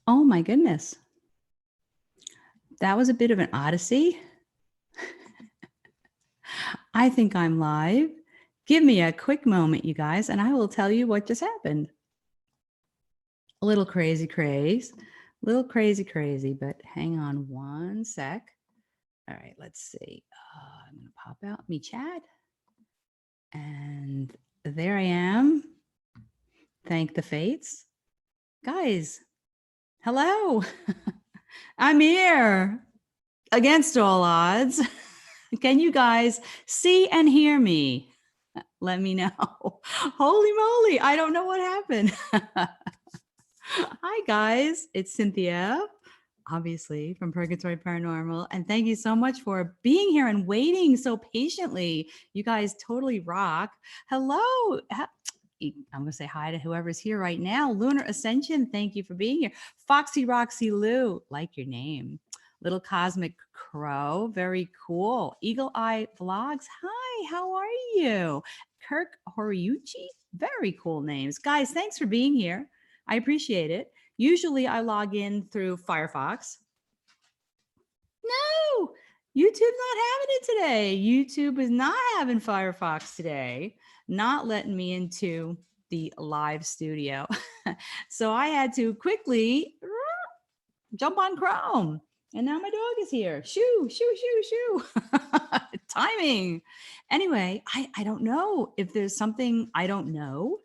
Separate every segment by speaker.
Speaker 1: Oh my goodness. That was a bit of an odyssey. I think I'm live. Give me a quick moment, you guys, and I will tell you what just happened. A little crazy craze, little crazy crazy, but hang on one sec. All right, let's see. I'm going to pop out me chat. And there I am. Thank the fates. Guys, hello. I'm here against all odds. Can you guys see and hear me? Let me know. Holy moly, I don't know what happened. Hi, guys. It's Cynthia, obviously from Purgatory Paranormal. And thank you so much for being here and waiting so patiently. You guys totally rock. Hello. I'm going to say hi to whoever's here right now. Lunar Ascension, thank you for being here. Foxy Roxy Lou, like your name. Little Cosmic Crow, very cool. Eagle Eye Vlogs, hi, how are you? Kirk Horiuchi, very cool names. Guys, thanks for being here. I appreciate it. Usually I log in through Firefox. No, YouTube's not having it today. YouTube is not having Firefox today, not letting me into the live studio. So I had to quickly jump on Chrome. And now my dog is here. Shoo, shoo, shoo, shoo. Timing. Anyway, I don't know if there's something I don't know.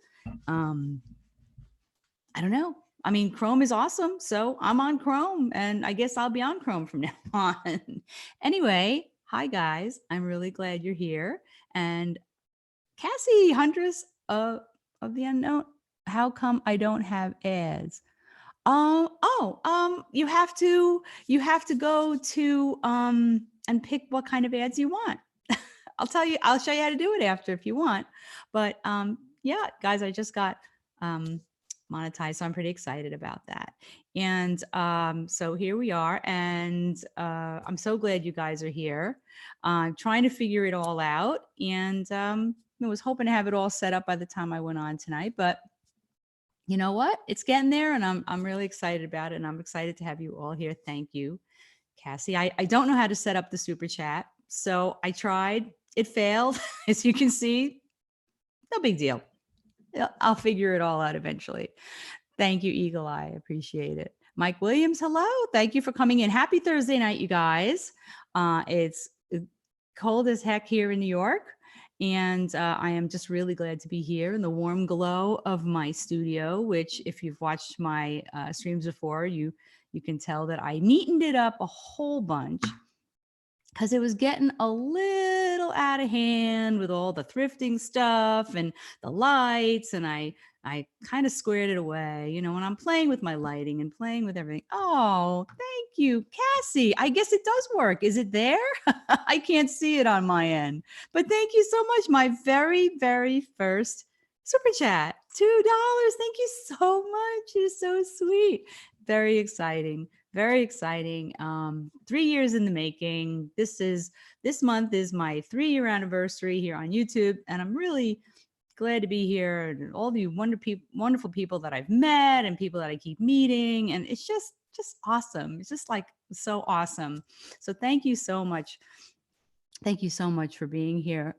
Speaker 1: I don't know. I mean, Chrome is awesome. So I'm on Chrome and I guess I'll be on Chrome from now on. Anyway, hi guys. I'm really glad you're here. And Cassie Huntress of the Unknown, how come I don't have ads? You have to go to and pick what kind of ads you want. I'll show you how to do it after if you want. But yeah, guys, I just got monetized, so I'm pretty excited about that. And so here we are, and I'm so glad you guys are here. I'm trying to figure it all out, and I was hoping to have it all set up by the time I went on tonight, but you know what? It's getting there, and I'm really excited about it, and I'm excited to have you all here. Thank you, Cassie. I don't know how to set up the super chat, so I tried. It failed, as you can see. No big deal. I'll figure it all out eventually. Thank you, Eagle Eye. I appreciate it. Mike Williams, hello. Thank you for coming in. Happy Thursday night, you guys. It's cold as heck here in New York. And I am just really glad to be here in the warm glow of my studio, which if you've watched my streams before, you can tell that I neatened it up a whole bunch because it was getting a little out of hand with all the thrifting stuff and the lights. And I kind of squared it away, you know, when I'm playing with my lighting and playing with everything. Oh, thank you, Cassie. I guess it does work. Is it there? I can't see it on my end, but thank you so much. My very, very first super chat, $2. Thank you so much. You're so sweet. Very exciting. Very exciting. 3 years in the making. This month is my 3-year anniversary here on YouTube, and I'm really glad to be here and all the wonderful people that I've met and people that I keep meeting, and it's just awesome. It's just like so awesome. So thank you so much. Thank you so much for being here.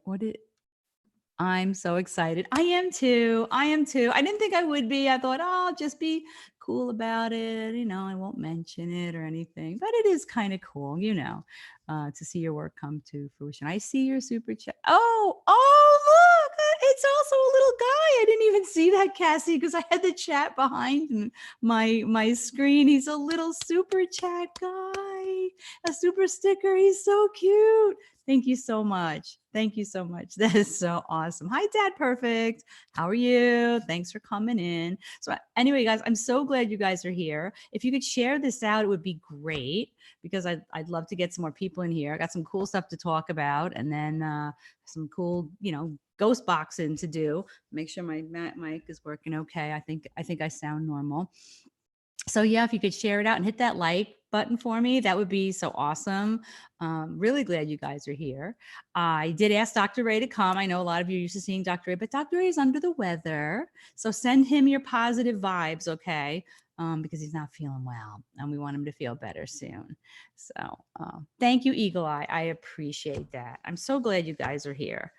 Speaker 1: I'm so excited. I am too. I didn't think I would be. I thought, oh, I'll just be cool about it. You know, I won't mention it or anything, but it is kind of cool, you know, to see your work come to fruition. I see your super chat. Oh, look, it's also a little guy. I didn't even see that, Cassie, because I had the chat behind my screen. He's a little super chat guy, a super sticker. He's so cute. Thank you so much. Thank you so much. That is so awesome. Hi, Dad Perfect. How are you? Thanks for coming in. So anyway, guys, I'm so glad you guys are here. If you could share this out, it would be great because I'd love to get some more people in here. I got some cool stuff to talk about and then some cool, you know, ghost boxing to do. Make sure my mic is working okay. I think I sound normal. So yeah, if you could share it out and hit that like button for me, that would be so awesome. Really glad you guys are here. I did ask Dr. Ray to come. I know a lot of you are used to seeing Dr. Ray, but Dr. Ray is under the weather. So send him your positive vibes, okay? because he's not feeling well, and we want him to feel better soon. So thank you, Eagle Eye. I appreciate that. I'm so glad you guys are here.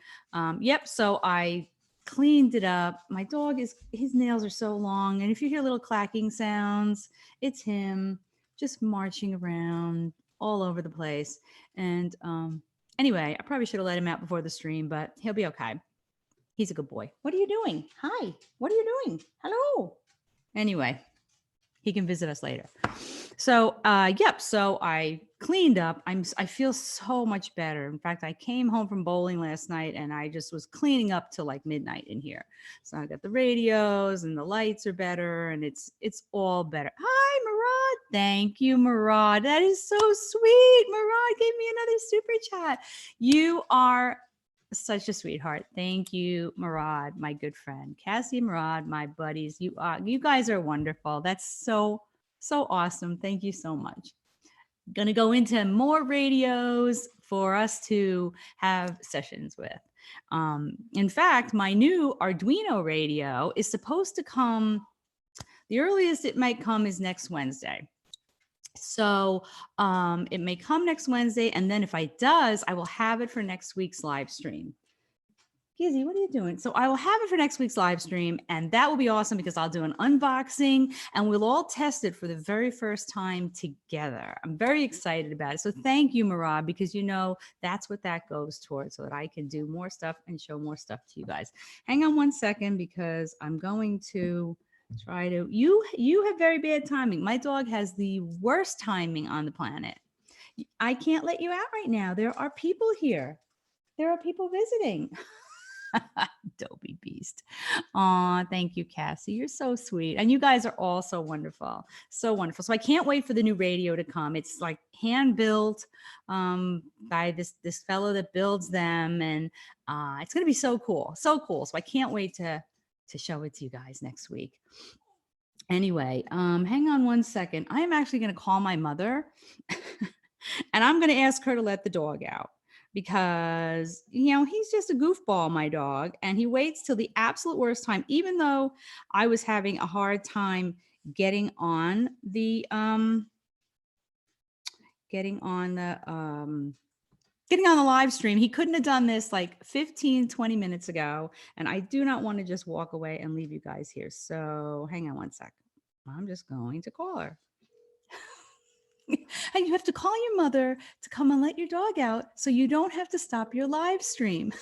Speaker 1: Yep. So I cleaned it up. My dog is, his nails are so long, and if you hear little clacking sounds, it's him just marching around all over the place. And anyway, I probably should have let him out before the stream, but he'll be okay. He's a good boy. What are you doing? Hi. What are you doing? Hello. Anyway, he can visit us later. So, yep. So I cleaned up. I feel so much better. In fact, I came home from bowling last night and I just was cleaning up till like midnight in here. So I got the radios and the lights are better and it's all better. Hi, Murad. Thank you, Murad. That is so sweet. Murad gave me another super chat. You are such a sweetheart. Thank you, Murad, my good friend. Cassie and Murad, my buddies. You guys are wonderful. That's so awesome. Thank you so much. Going to go into more radios for us to have sessions with. In fact, my new Arduino radio is supposed to come, the earliest it might come is next Wednesday. So it may come next Wednesday. And then if it does, I will have it for next week's live stream. Gizzy, what are you doing? So I will have it for next week's live stream, and that will be awesome because I'll do an unboxing and we'll all test it for the very first time together. I'm very excited about it. So thank you, Murad, because that's what that goes towards, so that I can do more stuff and show more stuff to you guys. Hang on one second because I'm going to try to, you have very bad timing. My dog has the worst timing on the planet. I can't let you out right now. There are people here. There are people visiting. Dopey beast. Aw, thank you, Cassie. You're so sweet. And you guys are all so wonderful. So wonderful. So I can't wait for the new radio to come. It's like hand built by this fellow that builds them. And it's going to be so cool. So cool. So I can't wait to show it to you guys next week. Anyway, hang on one second. I am actually going to call my mother and I'm going to ask her to let the dog out. Because, he's just a goofball, my dog, and he waits till the absolute worst time, even though I was having a hard time getting on the live stream. He couldn't have done this like 15, 20 minutes ago. And I do not want to just walk away and leave you guys here. So hang on one sec. I'm just going to call her. And you have to call your mother to come and let your dog out so you don't have to stop your live stream.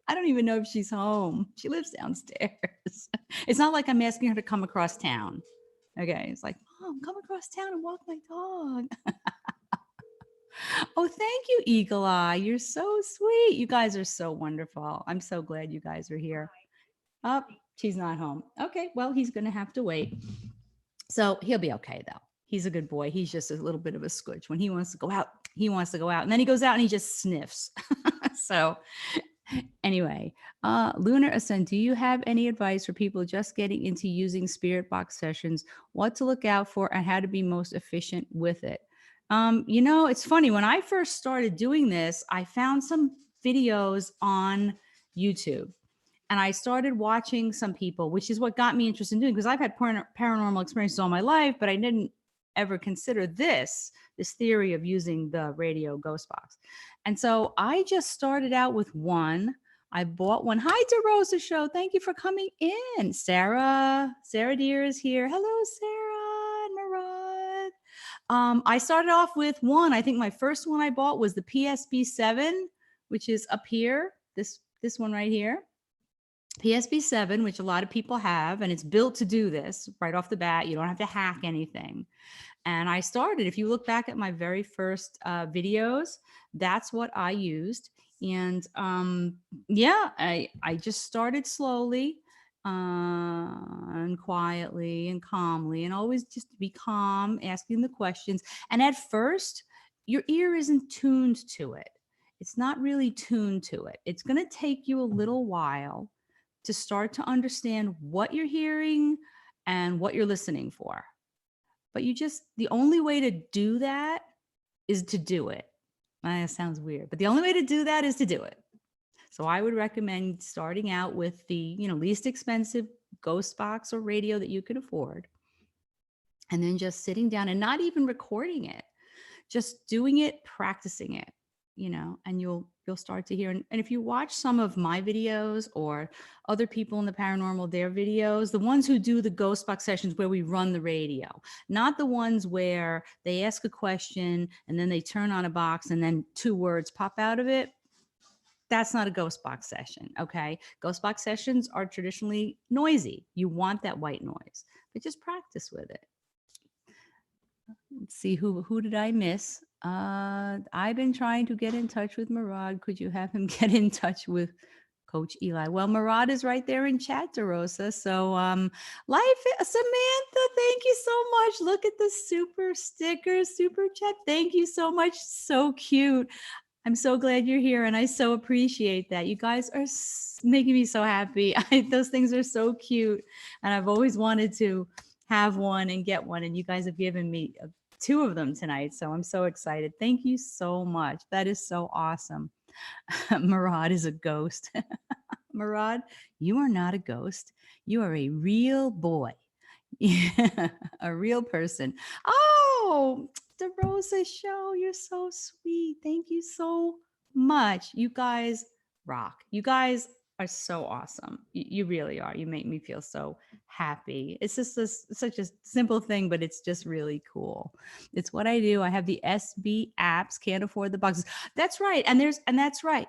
Speaker 1: I don't even know if she's home. She lives downstairs. It's not like I'm asking her to come across town. Okay. It's like, Mom, come across town and walk my dog. Oh, thank you, Eagle Eye. You're so sweet. You guys are so wonderful. I'm so glad you guys are here. Oh, she's not home. Okay. Well, he's going to have to wait. So he'll be okay, though. He's a good boy. He's just a little bit of a scooch. When he wants to go out, he wants to go out. And then he goes out and he just sniffs. So anyway, Lunar Ascent, do you have any advice for people just getting into using spirit box sessions, what to look out for and how to be most efficient with it? It's funny. When I first started doing this, I found some videos on YouTube. And I started watching some people, which is what got me interested in doing, because I've had paranormal experiences all my life, but I didn't ever consider this theory of using the radio ghost box. And so I just started out with one. I bought one. Hi, DeRosa Show. Thank you for coming in. Sarah Deer is here. Hello, Sarah and Murad. I started off with one. I think my first one I bought was the PSB7, which is up here. This one right here. PSB7, which a lot of people have, and it's built to do this right off the bat. You don't have to hack anything. And I started, if you look back at my very first videos, that's what I used. And I just started slowly and quietly and calmly, and always just be calm, asking the questions. And at first, your ear isn't tuned to it. It's not really tuned to it. It's going to take you a little while to start to understand what you're hearing and what you're listening for. But the only way to do that is to do it. That sounds weird, but the only way to do that is to do it. So I would recommend starting out with the, least expensive ghost box or radio that you could afford. and then just sitting down and not even recording it, just doing it, practicing it, and you'll start to hear. And if you watch some of my videos or other people in the paranormal, their videos, the ones who do the ghost box sessions where we run the radio, not the ones where they ask a question and then they turn on a box and then 2 words pop out of it. That's not a ghost box session. Okay. Ghost box sessions are traditionally noisy. You want that white noise, but just practice with it. Let's see, who did I miss? I've been trying to get in touch with Murad. Could you have him get in touch with Coach Eli? Well, Murad is right there in chat, DeRosa. So Samantha, thank you so much. Look at the super sticker, super chat. Thank you so much. So cute. I'm so glad you're here, and I so appreciate that. You guys are making me so happy. Those things are so cute, and I've always wanted to have one and get one, and you guys have given me 2 of them tonight, so I'm so excited. Thank you so much. That is so awesome. Murad is a ghost. Murad, you are not a ghost. You are a real boy. Yeah, a real person. Oh, the Rosa Show, you're so sweet. Thank you so much. You guys rock. You guys are so awesome. You really are. You make me feel so happy. It's just such a simple thing, but it's just really cool. It's what I do. I have the SB apps, can't afford the boxes. That's right. And that's right.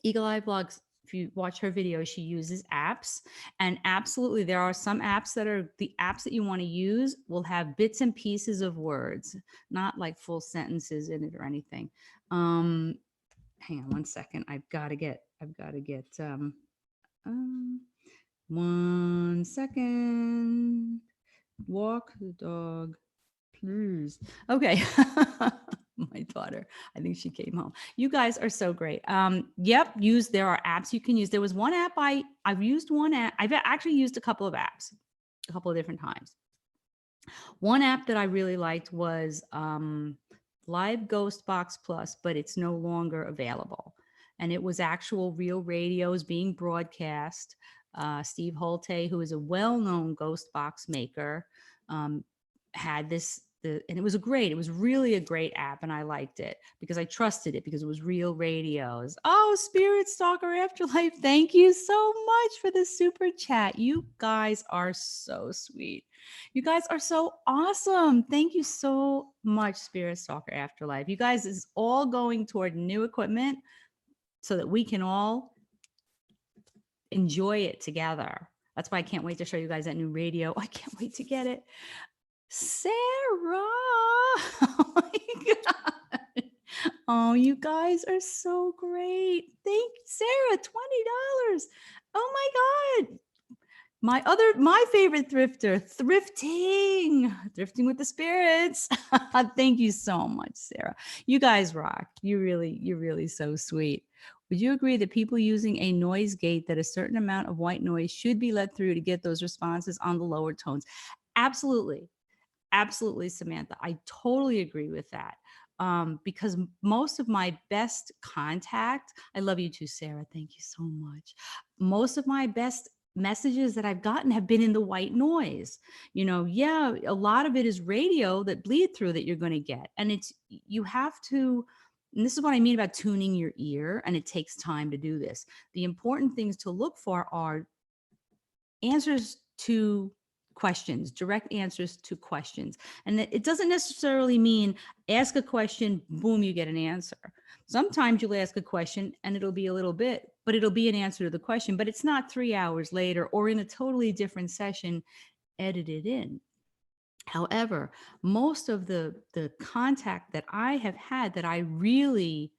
Speaker 1: Eagle Eye Blogs, if you watch her videos, she uses apps. And absolutely, there are some apps that are the apps that you want to use will have bits and pieces of words, not like full sentences in it or anything. Hang on one second. I've got to get 1 second. Walk the dog, please. Okay. My daughter, I think she came home. You guys are so great. Yep, there are apps you can use. There was one app I've used one app. I've actually used a couple of apps, a couple of different times. One app that I really liked was Live Ghost Box Plus, but it's no longer available. And it was actual real radios being broadcast. Steve Holte, who is a well-known ghost box maker, had this, and it was really a great app, and I liked it because I trusted it because it was real radios. Oh, Spirit Stalker Afterlife, thank you so much for the super chat. You guys are so sweet. You guys are so awesome. Thank you so much, Spirit Stalker Afterlife. You guys is all going toward new equipment so that we can all enjoy it together. That's why I can't wait to show you guys that new radio. I can't wait to get it. Sarah, oh my God. Oh, you guys are so great. Thank you, Sarah, $20. Oh my God. My favorite thrifter, thrifting with the spirits. Thank you so much, Sarah. You guys rock. You're really so sweet. Would you agree that people using a noise gate that a certain amount of white noise should be let through to get those responses on the lower tones? Absolutely. Absolutely, Samantha. I totally agree with that. Because most of my best contact, I love you too, Sarah. Thank you so much. Most of my best messages that I've gotten have been in the white noise. Yeah, a lot of it is radio that bleed through that you're going to get. And you have to, and this is what I mean about tuning your ear, and it takes time to do this. The important things to look for are answers to questions, direct answers to questions. And it doesn't necessarily mean ask a question, boom, you get an answer. Sometimes you'll ask a question and it'll be a little bit, but it'll be an answer to the question, but it's not 3 hours later or in a totally different session edited in. However, most of the contact that I have had that I really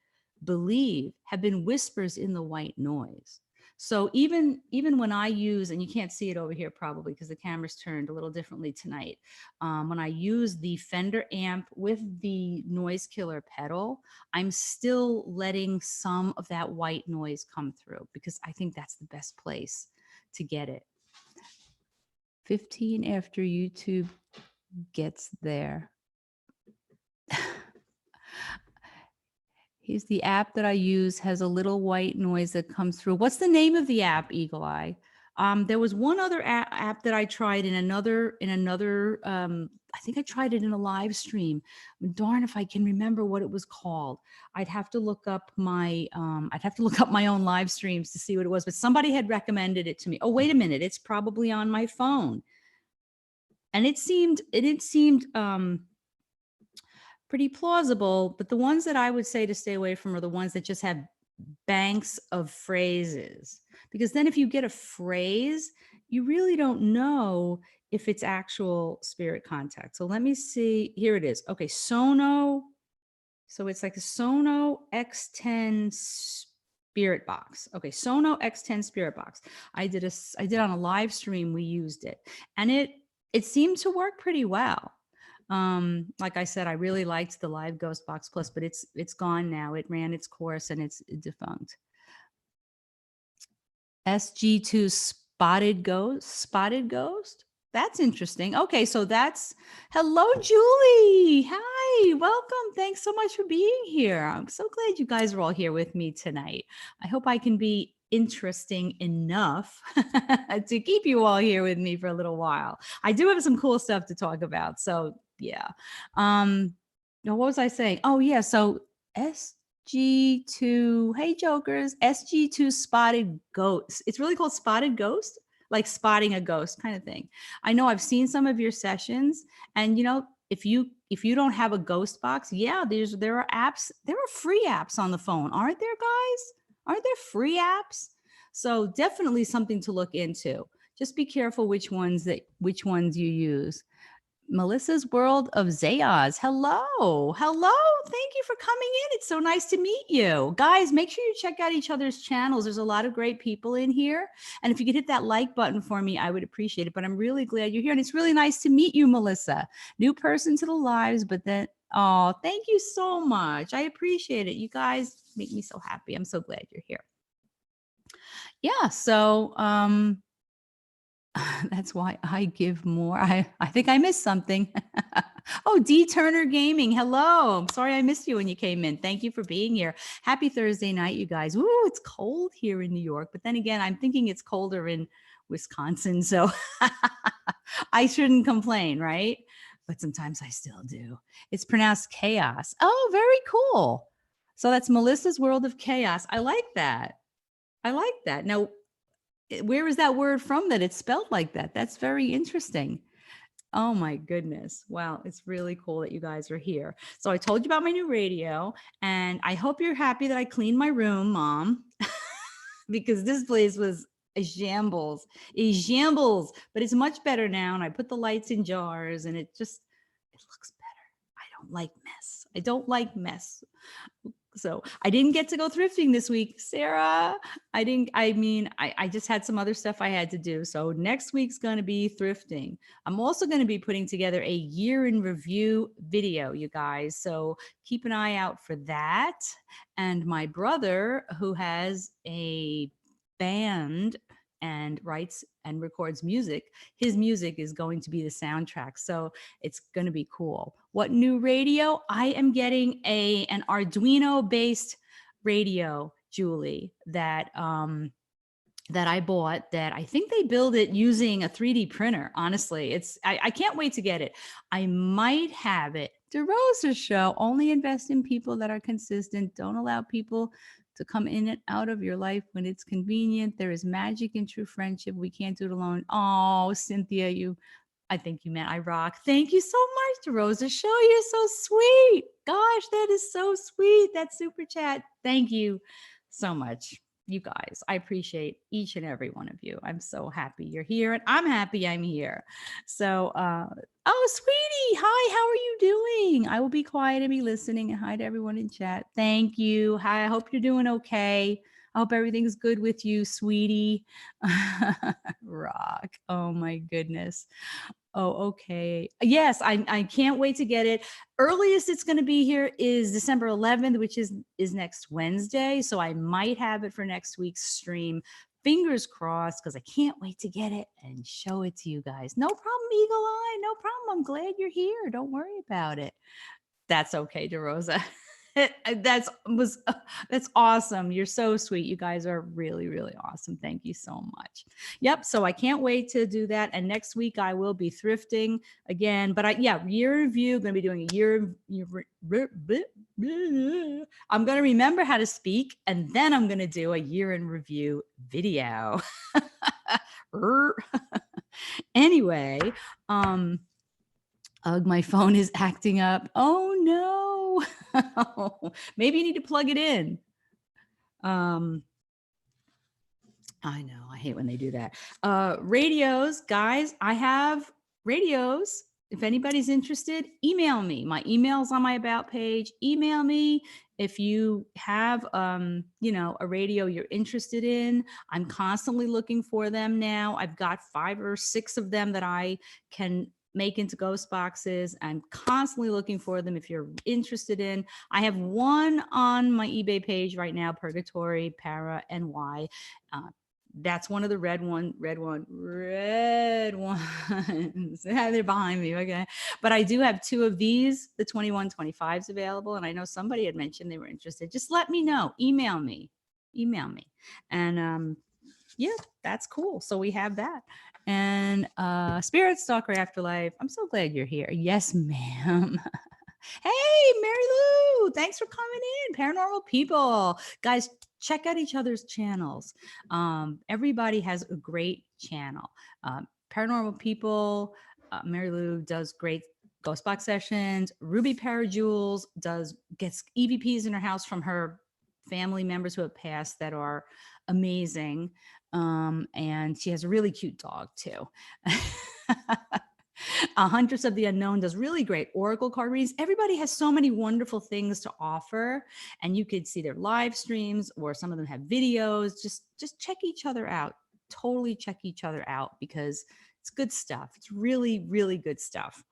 Speaker 1: believe have been whispers in the white noise. So even when I use, and you can't see it over here probably because the camera's turned a little differently tonight, when I use the Fender amp with the noise killer pedal, I'm still letting some of that white noise come through because I think that's the best place to get it. 15 after YouTube gets there. Here's the app that I use, has a little white noise that comes through. What's the name of the app, Eagle Eye? There was one other app that I tried in another. I think I tried it in a live stream. Darn if I can remember what it was called. I'd have to look up my own live streams to see what it was, but somebody had recommended it to me. Oh, wait a minute. It's probably on my phone. And it seemed pretty plausible, but the ones that I would say to stay away from are the ones that just have banks of phrases. Because then if you get a phrase, you really don't know if it's actual spirit contact. So let me see. Here it is. Okay, Sono. So it's like a Sono X10 spirit box. Okay, Sono X10 spirit box. I did on a live stream, we used it. And it seemed to work pretty well. Like I said, I really liked the live Ghost Box Plus, but it's gone now. It ran its course and it's defunct. SG2 Spotted Ghost. That's interesting. Okay, so that's hello, Julie. Hi, welcome. Thanks so much for being here. I'm so glad you guys are all here with me tonight. I hope I can be interesting enough to keep you all here with me for a little while. I do have some cool stuff to talk about. So yeah. Now what was I saying? Oh yeah. So SG2, hey jokers, SG2 Spotted Ghost. It's really called Spotted Ghost, like spotting a ghost kind of thing. I know I've seen some of your sessions, and if you don't have a ghost box, yeah, there are apps, there are free apps on the phone, aren't there, guys? Aren't there free apps? So definitely something to look into. Just be careful which ones you use. Melissa's World of Zayas. Hello. Hello. Thank you for coming in. It's so nice to meet you. Guys, make sure you check out each other's channels. There's a lot of great people in here. And if you could hit that like button for me, I would appreciate it. But I'm really glad you're here. And it's really nice to meet you, Melissa. New person to the lives, but then, oh, thank you so much. I appreciate it. You guys make me so happy. I'm so glad you're here. Yeah. So, that's why I give more. I think I missed something. Oh, D Turner Gaming. Hello. Sorry I missed you when you came in. Thank you for being here. Happy Thursday night, you guys. Ooh, it's cold here in New York. But then again, I'm thinking it's colder in Wisconsin. So I shouldn't complain, right? But sometimes I still do. It's pronounced chaos. Oh, very cool. So that's Melissa's World of Chaos. I like that. I like that. Now, where is that word from that it's spelled like that? That's very interesting. Oh my goodness. Wow. It's really cool that you guys are here. So I told you about my new radio, and I hope you're happy that I cleaned my room, Mom, because this place was a shambles, but it's much better now. And I put the lights in jars and it looks better. I don't like mess. I don't like mess. So I didn't get to go thrifting this week, Sarah. I just had some other stuff I had to do. So next week's going to be thrifting. I'm also going to be putting together a year in review video, you guys. So keep an eye out for that. And my brother, who has a band and writes and records music, his music is going to be the soundtrack. So it's going to be cool. What new radio? I am getting an Arduino based radio, Julie, that I bought, that I think they build it using a 3D printer. Honestly, I can't wait to get it. I might have it. DeRosa Show, only invest in people that are consistent. Don't allow people to come in and out of your life when it's convenient. There is magic in true friendship. We can't do it alone. Oh, Cynthia, I think you meant I rock. Thank you so much, DeRosa Show. You're so sweet. Gosh, that is so sweet. That super chat. Thank you so much, you guys. I appreciate each and every one of you. I'm so happy you're here, and I'm happy I'm here. So, oh, sweetie, hi, how are you doing? I will be quiet and be listening, and hi to everyone in chat. Thank you. Hi, I hope you're doing okay. I hope everything's good with you, sweetie. Rock. Oh my goodness. Oh, okay. Yes, I can't wait to get it. Earliest it's going to be here is December 11th, which is next Wednesday. So I might have it for next week's stream. Fingers crossed, because I can't wait to get it and show it to you guys. No problem, Eagle Eye. No problem. I'm glad you're here. Don't worry about it. That's okay, DeRosa. That's awesome. You're so sweet. You guys are really, really awesome. Thank you so much. Yep. So I can't wait to do that. And next week I will be thrifting again. But year review. Going to be doing a I'm going to remember how to speak, and then I'm going to do a year in review video. Anyway, ugh, my phone is acting up. Oh no. Maybe you need to plug it in. I know, I hate when they do that. Radios, guys, I have radios. If anybody's interested, email me. My email's on my about page. Email me if you have a radio you're interested in. I'm constantly looking for them now. I've got 5 or 6 of them that I can make into ghost boxes. I'm constantly looking for them if you're interested in. I have one on my eBay page right now, Purgatory, Para NY. That's one of the red ones. They're behind me. Okay. But I do have 2 of these, the 2125s available. And I know somebody had mentioned they were interested. Just let me know. Email me. And yeah, that's cool. So we have that. And Spirit Stalker Afterlife. I'm so glad you're here. Yes, ma'am. Hey, Mary Lou, thanks for coming in. Paranormal people. Guys, check out each other's channels. Everybody has a great channel. Paranormal people, Mary Lou does great ghost box sessions. Ruby Parajewels gets EVPs in her house from her family members who have passed that are amazing. And she has a really cute dog too. Huntress of the Unknown does really great oracle card readings. Everybody has so many wonderful things to offer, and you could see their live streams, or some of them have videos. Just check each other out. Totally check each other out, because it's good stuff. It's really, really good stuff.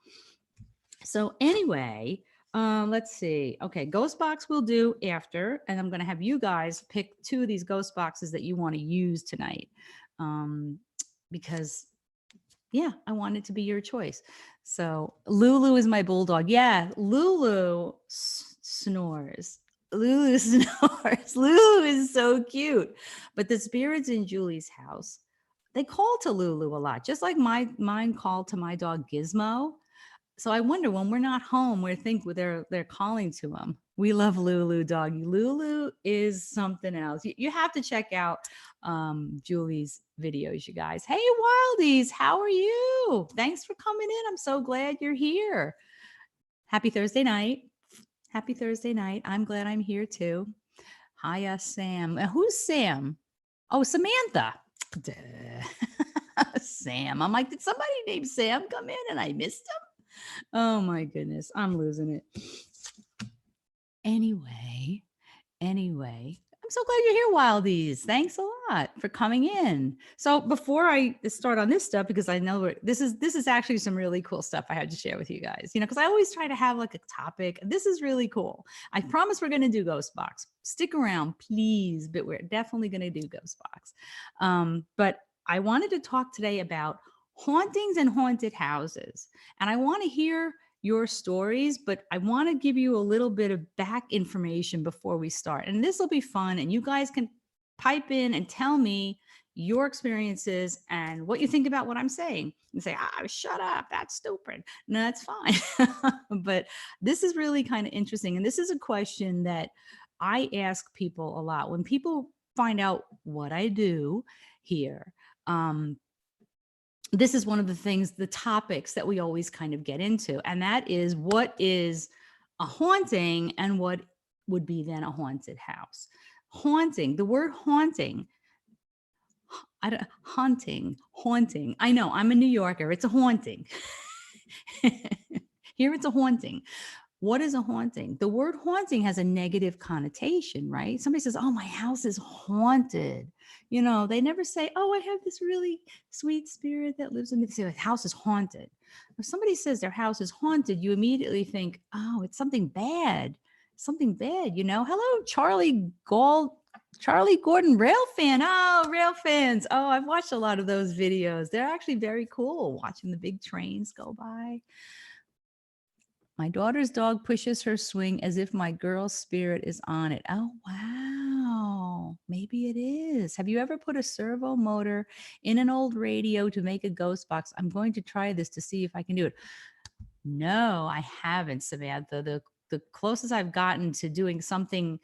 Speaker 1: So anyway, let's see. Okay, ghost box we'll do after, and I'm going to have you guys pick 2 of these ghost boxes that you want to use tonight, because yeah, I want it to be your choice. So Lulu is my bulldog. Yeah, Lulu snores. Lulu snores. Lulu is so cute. But the spirits in Julie's house, they call to Lulu a lot, just like mine called to my dog Gizmo. So I wonder, when we're not home, they're calling to him. We love Lulu, doggy. Lulu is something else. You have to check out Julie's videos, you guys. Hey, Wildies, how are you? Thanks for coming in. I'm so glad you're here. Happy Thursday night. Happy Thursday night. I'm glad I'm here too. Hi, Sam. Who's Sam? Oh, Samantha. Sam. I'm like, did somebody named Sam come in and I missed him? Oh my goodness, I'm losing it. Anyway, I'm so glad you're here, Wildies. Thanks a lot for coming in. So before I start on this stuff, because I know this is actually some really cool stuff I had to share with you guys, because I always try to have like a topic. This is really cool. I promise we're going to do Ghost Box. Stick around, please, but we're definitely going to do Ghost Box. But I wanted to talk today about hauntings and haunted houses. And I want to hear your stories, but I want to give you a little bit of back information before we start. And this will be fun. And you guys can pipe in and tell me your experiences and what you think about what I'm saying. And say, shut up, that's stupid. No, that's fine. But this is really kind of interesting. And this is a question that I ask people a lot. When people find out what I do here, this is one of the things, the topics that we always kind of get into. And that is, what is a haunting and what would be then a haunted house? Haunting, the word haunting, haunting. I know, I'm a New Yorker. It's a haunting. Here it's a haunting. What is a haunting? The word haunting has a negative connotation, right? Somebody says, oh, my house is haunted. They never say, oh, I have this really sweet spirit that lives in me. They say, the house is haunted. If somebody says their house is haunted, you immediately think, oh, it's something bad. Hello, Charlie Gordon, rail fan. Oh, rail fans. Oh, I've watched a lot of those videos. They're actually very cool, watching the big trains go by. My daughter's dog pushes her swing as if my girl's spirit is on it. Oh, wow. Maybe it is. Have you ever put a servo motor in an old radio to make a ghost box? I'm going to try this to see if I can do it. No, I haven't, Samantha. The closest I've gotten to doing something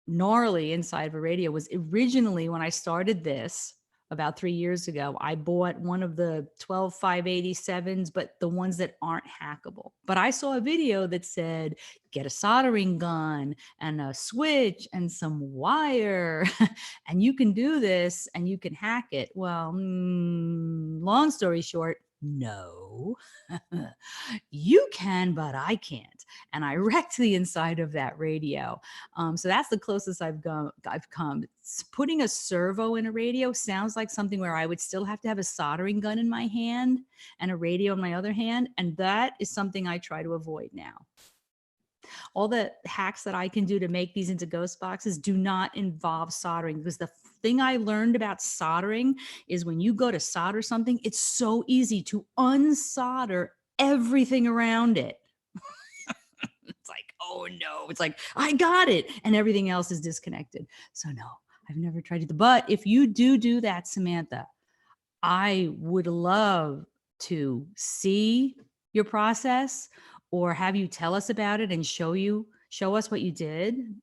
Speaker 1: gnarly inside of a radio was originally when I started this about 3 years ago. I bought one of the 12 587s, but the ones that aren't hackable. But I saw a video that said, get a soldering gun and a switch and some wire, and you can do this and you can hack it. Well, long story short, no. You can, but I can't. And I wrecked the inside of that radio. So that's the closest I've come. Putting a servo in a radio sounds like something where I would still have to have a soldering gun in my hand and a radio in my other hand. And that is something I try to avoid now. All the hacks that I can do to make these into ghost boxes do not involve soldering, because the thing I learned about soldering is when you go to solder something, it's so easy to unsolder everything around it. It's like, oh no, it's like, I got it. And everything else is disconnected. So no, I've never tried it. But if you do that, Samantha, I would love to see your process or have you tell us about it and show us what you did.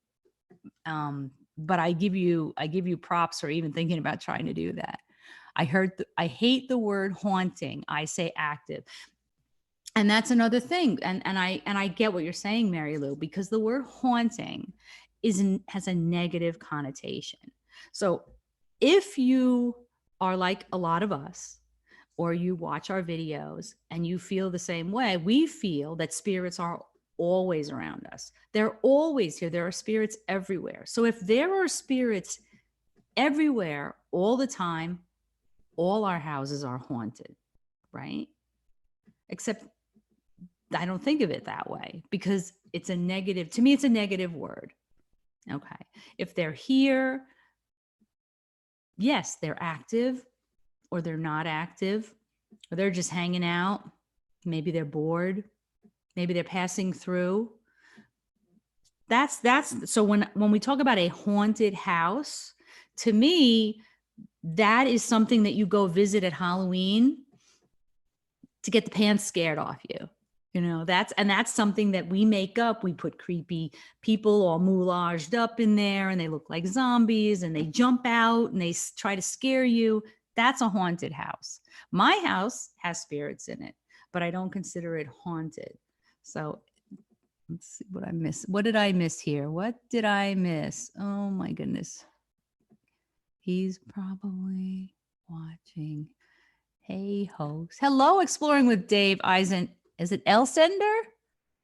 Speaker 1: But I give you props for even thinking about trying to do that. I hate the word haunting. I say active. And that's another thing. And I get what you're saying, Mary Lou, because the word haunting has a negative connotation. So if you are like a lot of us, or you watch our videos and you feel the same way, we feel that spirits are always around us. They're always here. There are spirits everywhere. So if there are spirits everywhere all the time, all our houses are haunted, right? Except I don't think of it that way, because it's a negative, to me, it's a negative word. Okay. If they're here, yes, they're active, or they're not active, or they're just hanging out. Maybe they're bored. Maybe they're passing through. That's so when we talk about a haunted house, to me, that is something that you go visit at Halloween to get the pants scared off you. You know, that's something that we make up. We put creepy people all moulaged up in there, and they look like zombies, and they jump out and they try to scare you. That's a haunted house. My house has spirits in it, but I don't consider it haunted. So let's see what I missed. What did I miss here? What did I miss? Oh my goodness. He's probably watching. Hey, host. Hello, Exploring with Dave Eisen. Is it Elsender?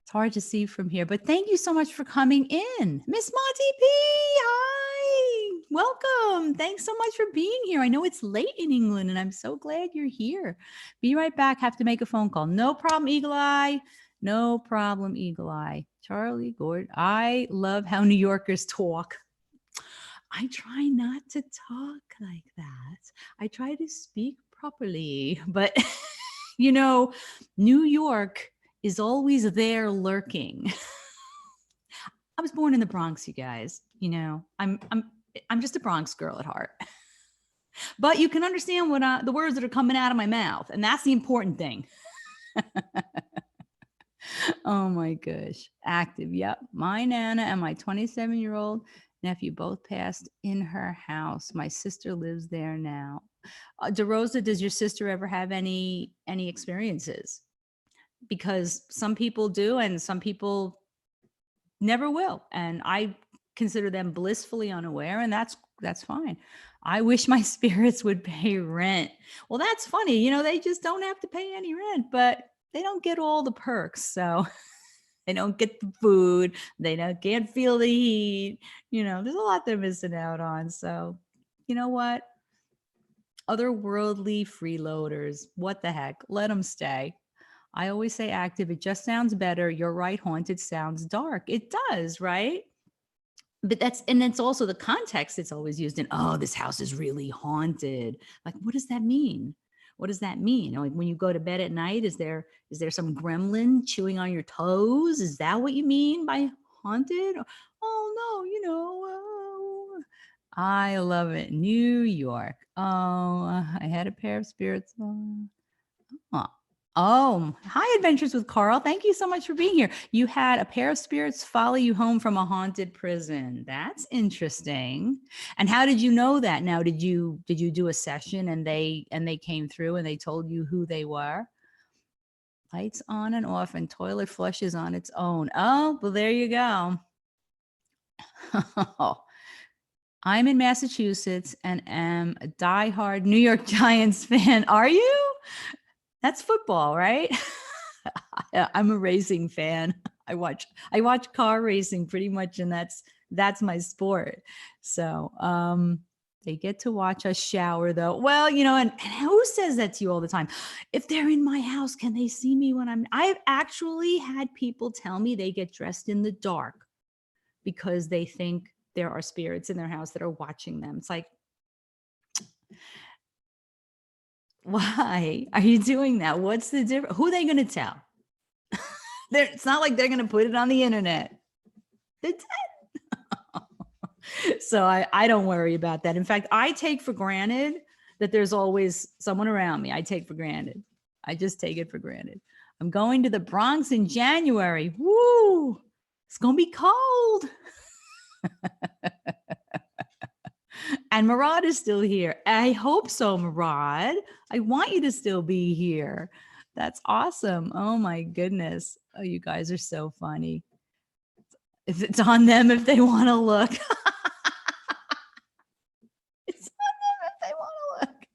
Speaker 1: It's hard to see from here, but thank you so much for coming in. Miss Monty P, hi. Welcome. Thanks so much for being here. I know it's late in England, and I'm so glad you're here. Be right back. Have to make a phone call. No problem, Eagle Eye. No problem, Eagle Eye. Charlie Gord. I love how New Yorkers talk. I try not to talk like that. I try to speak properly, but you know, New York is always there lurking. I was born in the Bronx, you guys. You know, I'm just a Bronx girl at heart. But you can understand what the words that are coming out of my mouth, and that's the important thing. Oh my gosh, active. Yep, my Nana and my 27-year-old nephew both passed in her house. My sister lives there now. DeRosa, does your sister ever have any experiences? Because some people do, and some people never will. And I consider them blissfully unaware, and that's fine. I wish my spirits would pay rent. Well, that's funny. You know, they just don't have to pay any rent, but they don't get all the perks. So they don't get the food. They can't feel the heat. You know, there's a lot they're missing out on. So, you know what? Otherworldly freeloaders, what the heck? Let them stay. I always say active. It just sounds better. You're right. Haunted sounds dark. It does, right? But it's also the context it's always used in. Oh, this house is really haunted. Like, what does that mean? What does that mean? Like when you go to bed at night, is there some gremlin chewing on your toes? Is that what you mean by haunted? Oh no, I love it. New York. Oh, I had a pair of spirits. Oh, hi, Adventures with Carl. Thank you so much for being here. You had a pair of spirits follow you home from a haunted prison. That's interesting. And how did you know that? Now, did you do a session and they came through and they told you who they were? Lights on and off and toilet flushes on its own. Oh, well, there you go. I'm in Massachusetts and am a diehard New York Giants fan. Are you? That's football, right? I'm a racing fan. I watch car racing pretty much, and that's my sport. So they get to watch us shower though. Well, and who says that to you all the time? If they're in my house, can they see me when I've actually had people tell me they get dressed in the dark because they think there are spirits in their house that are watching them. It's like, why are you doing that? What's the difference? Who are they going to tell? It's not like they're going to put it on the internet. They're dead. So I don't worry about that. In fact, I take for granted that there's always someone around me. I take for granted. I just take it for granted. I'm going to the Bronx in January. Woo! It's going to be cold. And Murad is still here. I hope so, Murad. I want you to still be here. That's awesome. Oh my goodness. Oh, you guys are so funny. If it's on them if they want to look. It's on them if they want to look.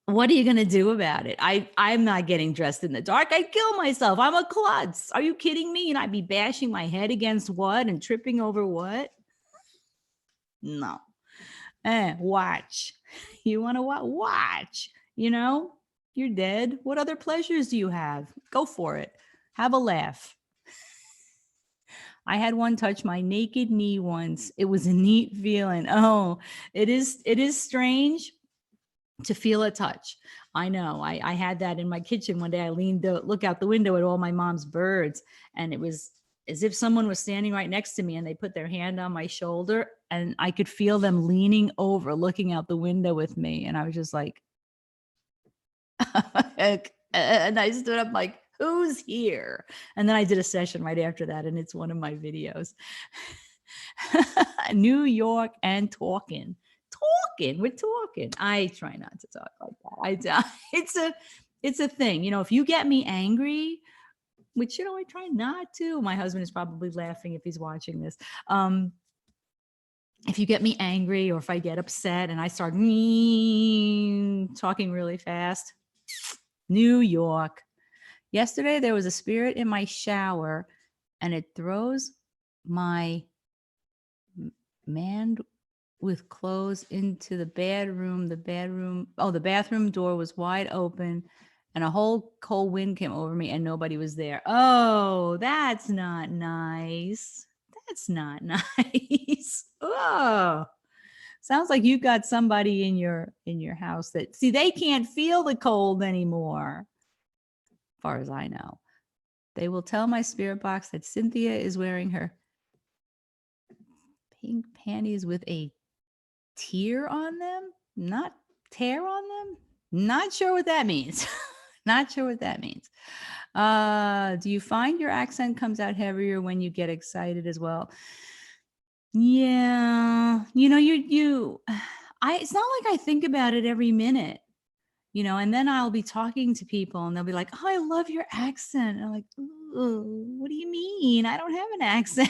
Speaker 1: What are you going to do about it? I'm not getting dressed in the dark. I'd kill myself. I'm a klutz. Are you kidding me? And I'd be bashing my head against what and tripping over what? No. Watch. You want to watch? You're dead. What other pleasures do you have? Go for it. Have a laugh. I had one touch my naked knee once. It was a neat feeling. Oh, it is strange to feel a touch. I know. I had that in my kitchen one day. I leaned to look out the window at all my mom's birds, and it was as if someone was standing right next to me and they put their hand on my shoulder and I could feel them leaning over, looking out the window with me. And I was just like, and I stood up like, who's here? And then I did a session right after that. And it's one of my videos. New York and talking. We're talking. I try not to talk like that. It's a thing. If you get me angry, which, I try not to. My husband is probably laughing if he's watching this. If you get me angry or if I get upset and I start talking really fast, New York. Yesterday, there was a spirit in my shower and it throws my man with clothes into the bathroom. The bathroom door was wide open and a whole cold wind came over me and nobody was there. Oh, that's not nice. That's not nice. Oh, sounds like you got somebody in your house that, see, they can't feel the cold anymore. As far as I know, they will tell my spirit box that Cynthia is wearing her pink panties with a tear on them, not tear on them. Not sure what that means. Not sure what that means. Do you find your accent comes out heavier when you get excited as well? Yeah. It's not like I think about it every minute, and then I'll be talking to people and they'll be like, oh, I love your accent. And I'm like, what do you mean? I don't have an accent.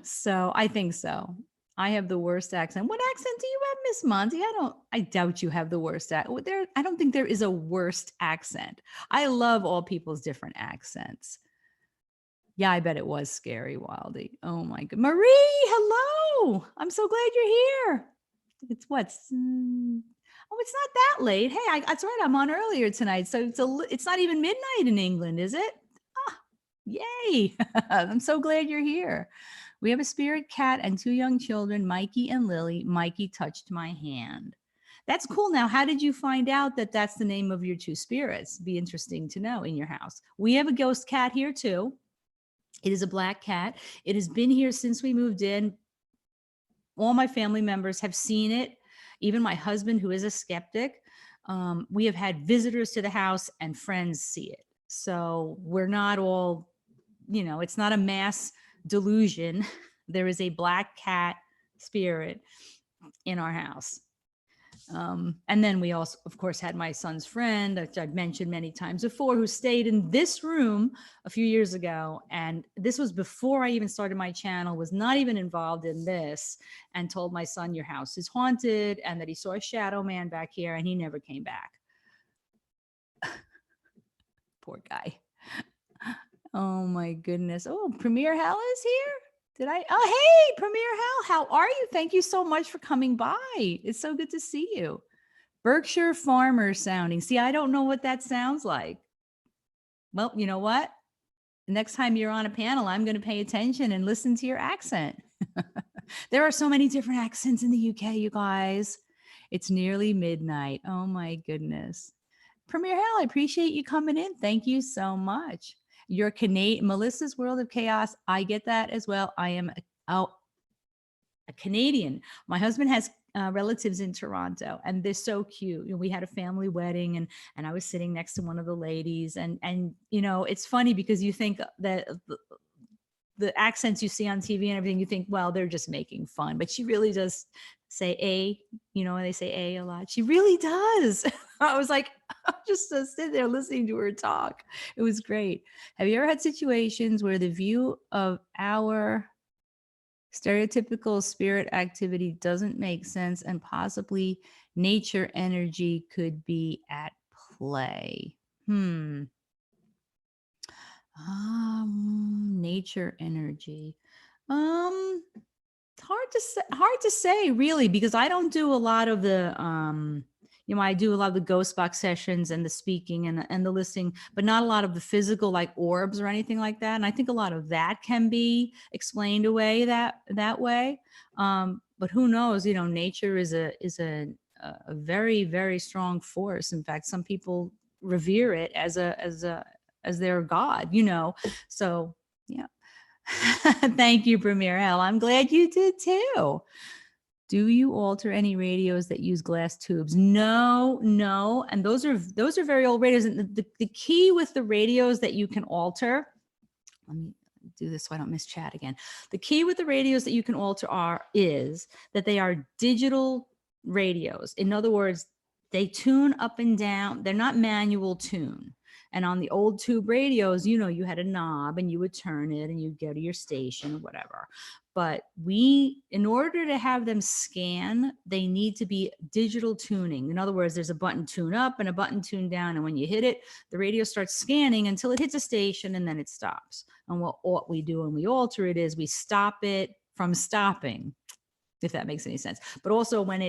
Speaker 1: So I think so. I have the worst accent. What accent do you have, Miss Monty? I doubt you have the worst accent. I don't think there is a worst accent. I love all people's different accents. Yeah, I bet it was scary, Wildy. Oh my God. Marie, hello. I'm so glad you're here. It's it's not that late. Hey, that's right. I'm on earlier tonight. So it's not even midnight in England, is it? Yay. I'm so glad you're here. We have a spirit cat and 2 young children, Mikey and Lily. Mikey touched my hand. That's cool. Now, how did you find out that that's the name of your 2 spirits? Be interesting to know in your house. We have a ghost cat here too. It is a black cat. It has been here since we moved in. All my family members have seen it, even my husband, who is a skeptic. We have had visitors to the house and friends see it. So we're not all, it's not a mass delusion. There is a black cat spirit in our house. And then we also, of course, had my son's friend, which I've mentioned many times before, who stayed in this room a few years ago. And this was before I even started my channel, was not even involved in this, and told my son, your house is haunted, and that he saw a shadow man back here, and he never came back. Poor guy. Oh my goodness. Oh, Premier Hell is here. Oh, hey, Premier Hell, how are you? Thank you so much for coming by. It's so good to see you. Berkshire farmer sounding. See, I don't know what that sounds like. Well, you know what? Next time you're on a panel, I'm going to pay attention and listen to your accent. There are so many different accents in the UK, you guys. It's nearly midnight. Oh my goodness. Premier Hell, I appreciate you coming in. Thank you so much. You're Canadian. Melissa's World of Chaos. I get that as well. I am a Canadian. My husband has relatives in Toronto, and they're so cute. We had a family wedding, and I was sitting next to one of the ladies, and it's funny because you think that the accents you see on TV and everything, you think, well, they're just making fun, but she really does say a, and they say a lot. She really does. I was like, I'm just sitting there listening to her talk. It was great. Have you ever had situations where the view of our stereotypical spirit activity doesn't make sense and possibly nature energy could be at play? Nature energy. Hard to say really, because I don't do a lot of the I do a lot of the ghost box sessions and the speaking and the listening, but not a lot of the physical, like orbs or anything like that. And I think a lot of that can be explained away that way. But who knows? Nature is a very, very strong force. In fact, some people revere it as their god. So yeah. Thank you, Premier Hell. I'm glad you did too. Do you alter any radios that use glass tubes? No. And those are very old radios. And the key with the radios that you can alter, let me do this so I don't miss chat again. The key with the radios that you can alter is that they are digital radios. In other words, they tune up and down. They're not manual tune. And on the old tube radios, you had a knob and you would turn it and you'd go to your station or whatever. But in order to have them scan, they need to be digital tuning. In other words, there's a button tune up and a button tune down. And when you hit it, the radio starts scanning until it hits a station and then it stops. And what we do when we alter it is we stop it from stopping, if that makes any sense. But also when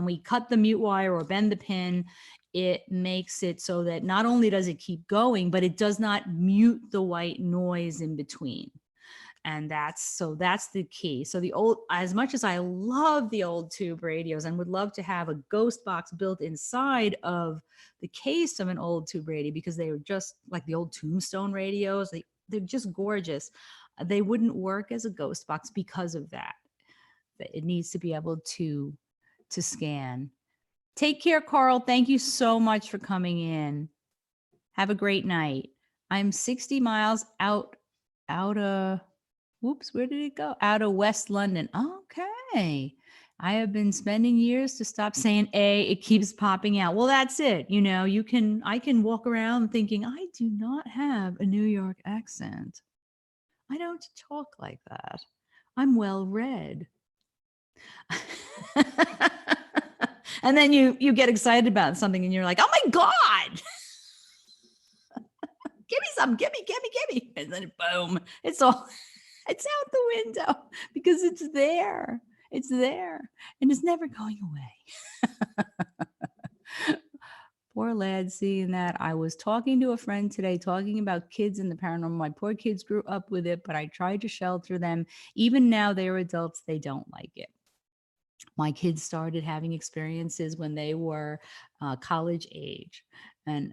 Speaker 1: we cut the mute wire or bend the pin, it makes it so that not only does it keep going, but it does not mute the white noise in between. And that's the key. So as much as I love the old tube radios and would love to have a ghost box built inside of the case of an old tube radio, because they were just like the old Tombstone radios, they're just gorgeous. They wouldn't work as a ghost box because of that. It needs to be able to scan. Take care, Carl. Thank you so much for coming in. Have a great night. I'm 60 miles out of, whoops, where did it go? Out of West London. Okay. I have been spending years to stop saying A. It keeps popping out. Well, that's it. I can walk around thinking, I do not have a New York accent. I don't talk like that. I'm well read. And then you get excited about something and you're like, oh my God, give me some, give me. And then boom, it's out the window because it's there. And it's never going away. poor lad seeing that. I was talking to a friend today, talking about kids in the paranormal. My poor kids grew up with it, but I tried to shelter them. Even now they're adults, they don't like it. My kids started having experiences when they were college age, and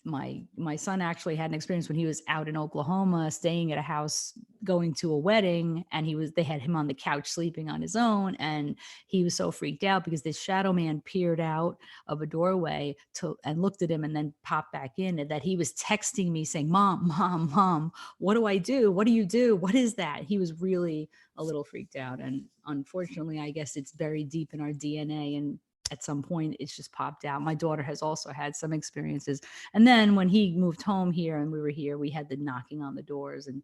Speaker 1: my son actually had an experience when he was out in Oklahoma, staying at a house, going to a wedding, and they had him on the couch sleeping on his own, and he was so freaked out because this shadow man peered out of a doorway and looked at him and then popped back in, and that he was texting me saying, "Mom, mom, mom, what do I do? What do you do? What is that?" He was really a little freaked out. And unfortunately, I guess it's buried deep in our DNA. And at some point, it's just popped out. My daughter has also had some experiences. And then when he moved home here and we were here, we had the knocking on the doors. And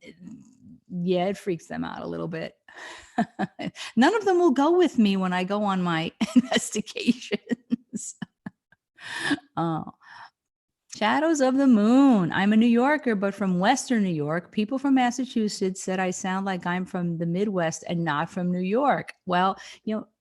Speaker 1: it freaks them out a little bit. None of them will go with me when I go on my investigations. Oh. Shadows of the Moon. I'm a New Yorker, but from Western New York. People from Massachusetts said I sound like I'm from the Midwest and not from New York. Well,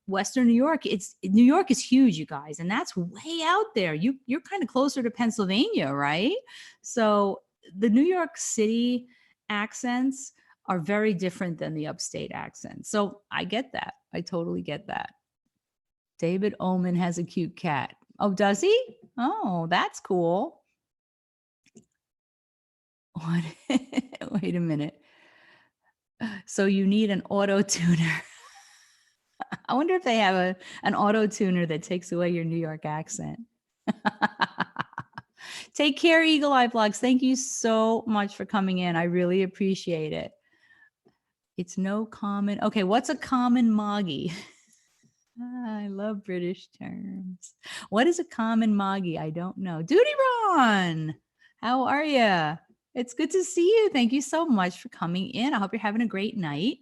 Speaker 1: Western New York, New York is huge, you guys, and that's way out there. You're kind of closer to Pennsylvania, right? So the New York City accents are very different than the upstate accents. So I get that. I totally get that. David Oman has a cute cat. Oh, does he? Oh, that's cool. What? Wait a minute. So you need an auto tuner. I wonder if they have an auto tuner that takes away your New York accent. Take care, Eagle Eye Vlogs. Thank you so much for coming in. I really appreciate it. It's no common. Okay, what's a common moggy? I love British terms. What is a common moggy? I don't know. Duty Ron, how are you? It's good to see you. Thank you so much for coming in. I hope you're having a great night.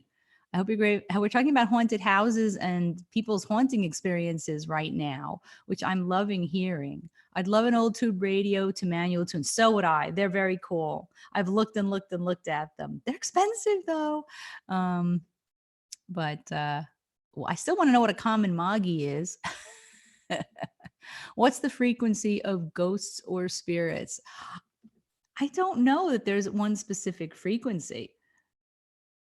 Speaker 1: I hope you're great. We're talking about haunted houses and people's haunting experiences right now, which I'm loving hearing. I'd love an old tube radio to manual tune. So would I. They're very cool. I've looked and looked and looked at them. They're expensive though. But well, I still want to know what a common moggy is. What's the frequency of ghosts or spirits? I don't know that there's one specific frequency.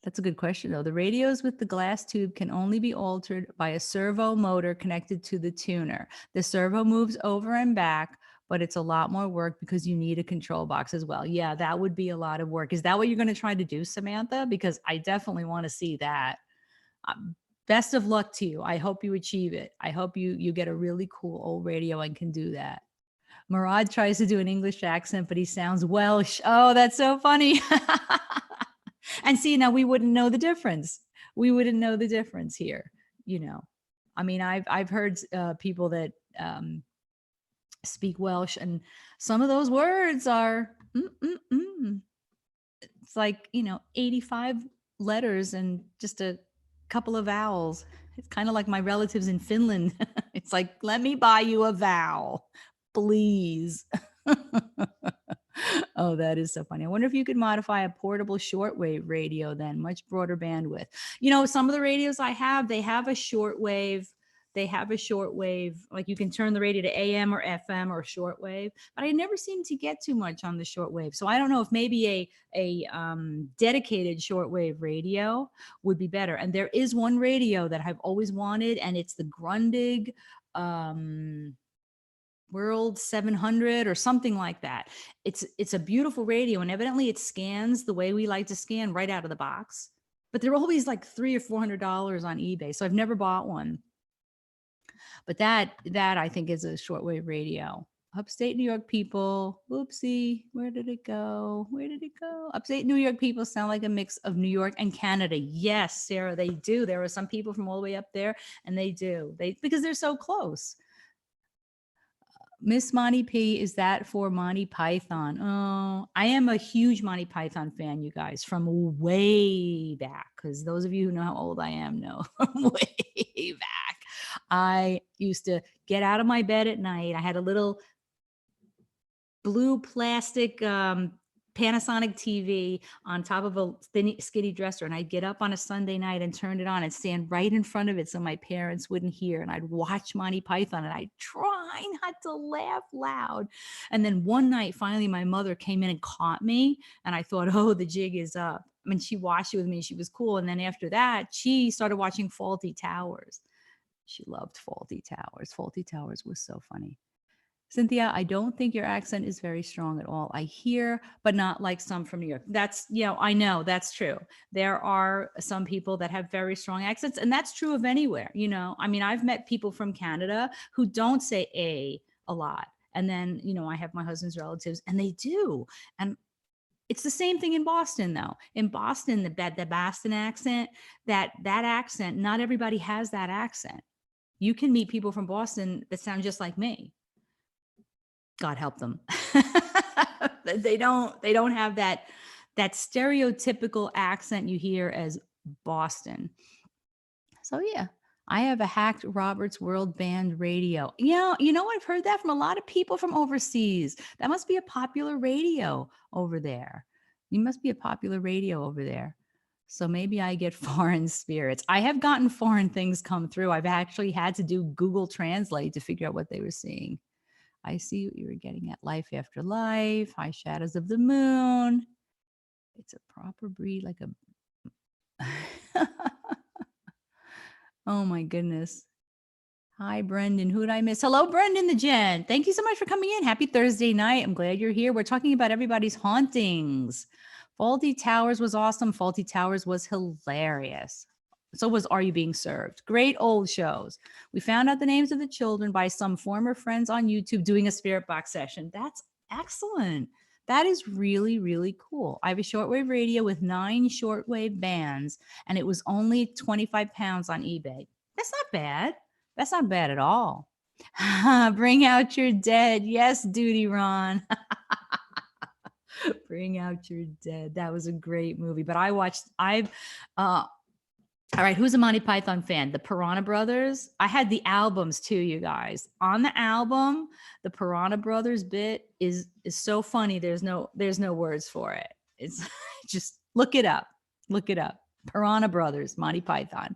Speaker 1: That's a good question, though. The radios with the glass tube can only be altered by a servo motor connected to the tuner. The servo moves over and back, but it's a lot more work because you need a control box as well. Yeah, that would be a lot of work. Is that what you're going to try to do, Samantha? Because I definitely want to see that. Best of luck to you. I hope you achieve it. I hope you get a really cool old radio and can do that. Murad tries to do an English accent, but he sounds Welsh. Oh, that's so funny. And see, now we wouldn't know the difference. We wouldn't know the difference here. I mean, I've heard people that speak Welsh, and some of those words are, it's like, 85 letters and just a couple of vowels. It's kind of like my relatives in Finland. It's like, let me buy you a vowel, please. Oh, that is so funny. I wonder if you could modify a portable shortwave radio then, much broader bandwidth. Some of the radios I have, they have a shortwave. Like you can turn the radio to AM or FM or shortwave, but I never seem to get too much on the shortwave. So I don't know if maybe a dedicated shortwave radio would be better. And there is one radio that I've always wanted, and it's the Grundig World 700 or something like that. It's a beautiful radio, and evidently it scans the way we like to scan right out of the box. But they're always like $300 or $400 on eBay, so I've never bought one. But that I think is a shortwave radio. Upstate New York people, whoopsie, where did it go? Upstate New York people sound like a mix of New York and Canada. Yes, Sarah, they do. There are some people from all the way up there, and they do. Because they're so close. Miss Monty P, is that for Monty Python? Oh, I am a huge Monty Python fan, you guys, from way back. Because those of you who know how old I am know from way back. I used to get out of my bed at night. I had a little blue plastic Panasonic TV on top of a skinny dresser. And I'd get up on a Sunday night and turn it on and stand right in front of it so my parents wouldn't hear. And I'd watch Monty Python and I'd try not to laugh loud. And then one night, finally, my mother came in and caught me. And I thought, oh, the jig is up. I mean, she watched it with me. She was cool. And then after that, she started watching Fawlty Towers. She loved Fawlty Towers. Fawlty Towers was so funny. Cynthia, I don't think your accent is very strong at all. I hear, but not like some from New York. That's, I know that's true. There are some people that have very strong accents, and that's true of anywhere. I mean, I've met people from Canada who don't say a lot. And then, I have my husband's relatives and they do. And it's the same thing in Boston, though. In Boston, the Boston accent, that accent, not everybody has that accent. You can meet people from Boston that sound just like me. God help them. They don't have that stereotypical accent you hear as Boston. So yeah, I have a hacked Roberts World Band radio. I've heard that from a lot of people from overseas. That must be a popular radio over there. You must be a popular radio over there. So maybe I get foreign spirits. I have gotten foreign things come through. I've actually had to do Google Translate to figure out what they were seeing. I see what you were getting at. Life after life, high shadows of the moon. It's a proper breed, like a... Oh my goodness. Hi, Brendan. Who did I miss? Hello, Brendan the Gent. Thank you so much for coming in. Happy Thursday night. I'm glad you're here. We're talking about everybody's hauntings. Fawlty Towers was awesome. Fawlty Towers was hilarious. So was Are You Being Served? Great old shows. We found out the names of the children by some former friends on YouTube doing a spirit box session. That's excellent. That is really, really cool. I have a shortwave radio with 9 shortwave bands, and it was only 25 pounds on eBay. That's not bad. That's not bad at all. Bring out your dead. Yes, Duty Ron. Bring out your dead. That was a great movie. But all right, who's a Monty Python fan? The Piranha Brothers. I had the albums too, you guys. On the album, the Piranha Brothers bit is so funny. There's no words for it. It's just look it up. Look it up. Piranha Brothers, Monty Python.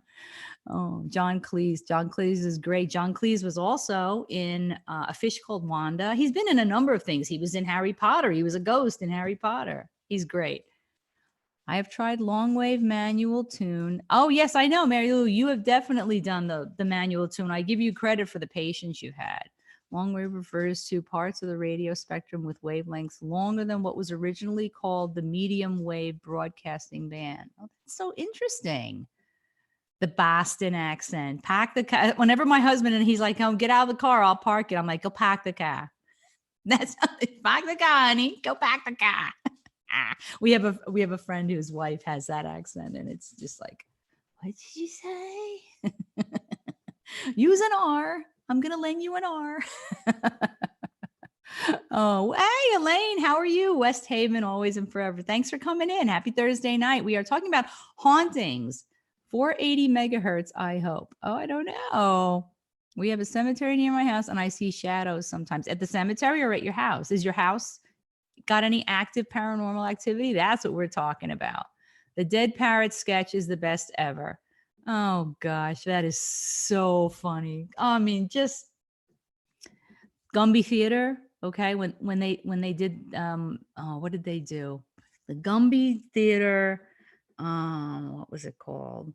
Speaker 1: Oh, John Cleese. John Cleese is great. John Cleese was also in A Fish Called Wanda. He's been in a number of things. He was in Harry Potter. He was a ghost in Harry Potter. He's great. I have tried long wave manual tune. Oh, yes, I know, Mary Lou. You have definitely done the manual tune. I give you credit for the patience you had. Long wave refers to parts of the radio spectrum with wavelengths longer than what was originally called the medium wave broadcasting band. Oh, that's so interesting. The Boston accent. Pack the car. Whenever my husband and he's like, "Oh, get out of the car, I'll park it." I'm like, "Go pack the car." That's pack the car, honey. Go pack the car. We have a friend whose wife has that accent, and it's just like, what did you say? Use an R. I'm gonna lend you an R. Oh, hey, Elaine, how are you? West Haven, always and forever. Thanks for coming in. Happy Thursday night. We are talking about hauntings. 480 megahertz, I hope. Oh, I don't know. We have a cemetery near my house, and I see shadows sometimes. At the cemetery or at your house? Is your house got any active paranormal activity? That's what we're talking about. The Dead Parrot sketch is the best ever. Oh gosh, that is so funny. I mean, just Gumby Theater. Okay, when they did what did they do? The Gumby Theater. What was it called?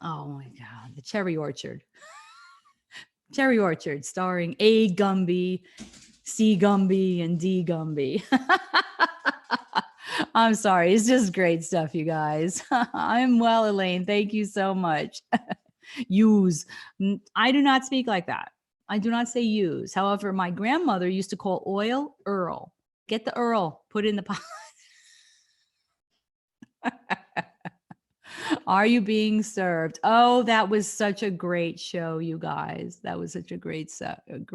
Speaker 1: Oh my God, the Cherry Orchard. Cherry Orchard, starring A. Gumby, C. Gumby, and D. Gumby. I'm sorry. It's just great stuff, you guys. I'm well, Elaine. Thank you so much. Use. I do not speak like that. I do not say use. However, my grandmother used to call oil Earl. Get the Earl, put it in the pot. Are You Being Served? Oh, that was such a great show, you guys. That was such a great show. I'm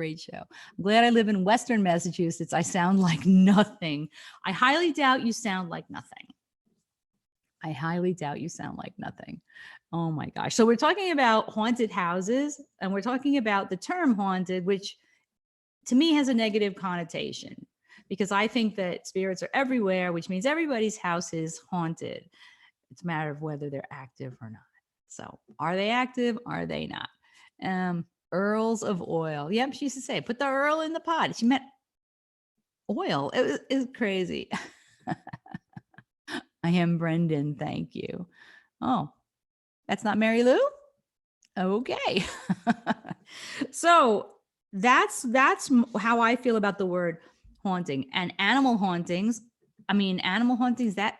Speaker 1: glad I live in Western Massachusetts. I sound like nothing. I highly doubt you sound like nothing. I highly doubt you sound like nothing. Oh my gosh. So we're talking about haunted houses, and we're talking about the term haunted, which to me has a negative connotation. because I think that spirits are everywhere, which means everybody's house is haunted. It's a matter of whether they're active or not. So are they active? Are they not? Earls of oil. Yep, she used to say, put the earl in the pot. She meant oil. It was crazy. I am Brendan. Thank you. Oh, that's not Mary Lou? Okay. So that's how I feel about the word haunting. And animal hauntings. I mean, animal hauntings, that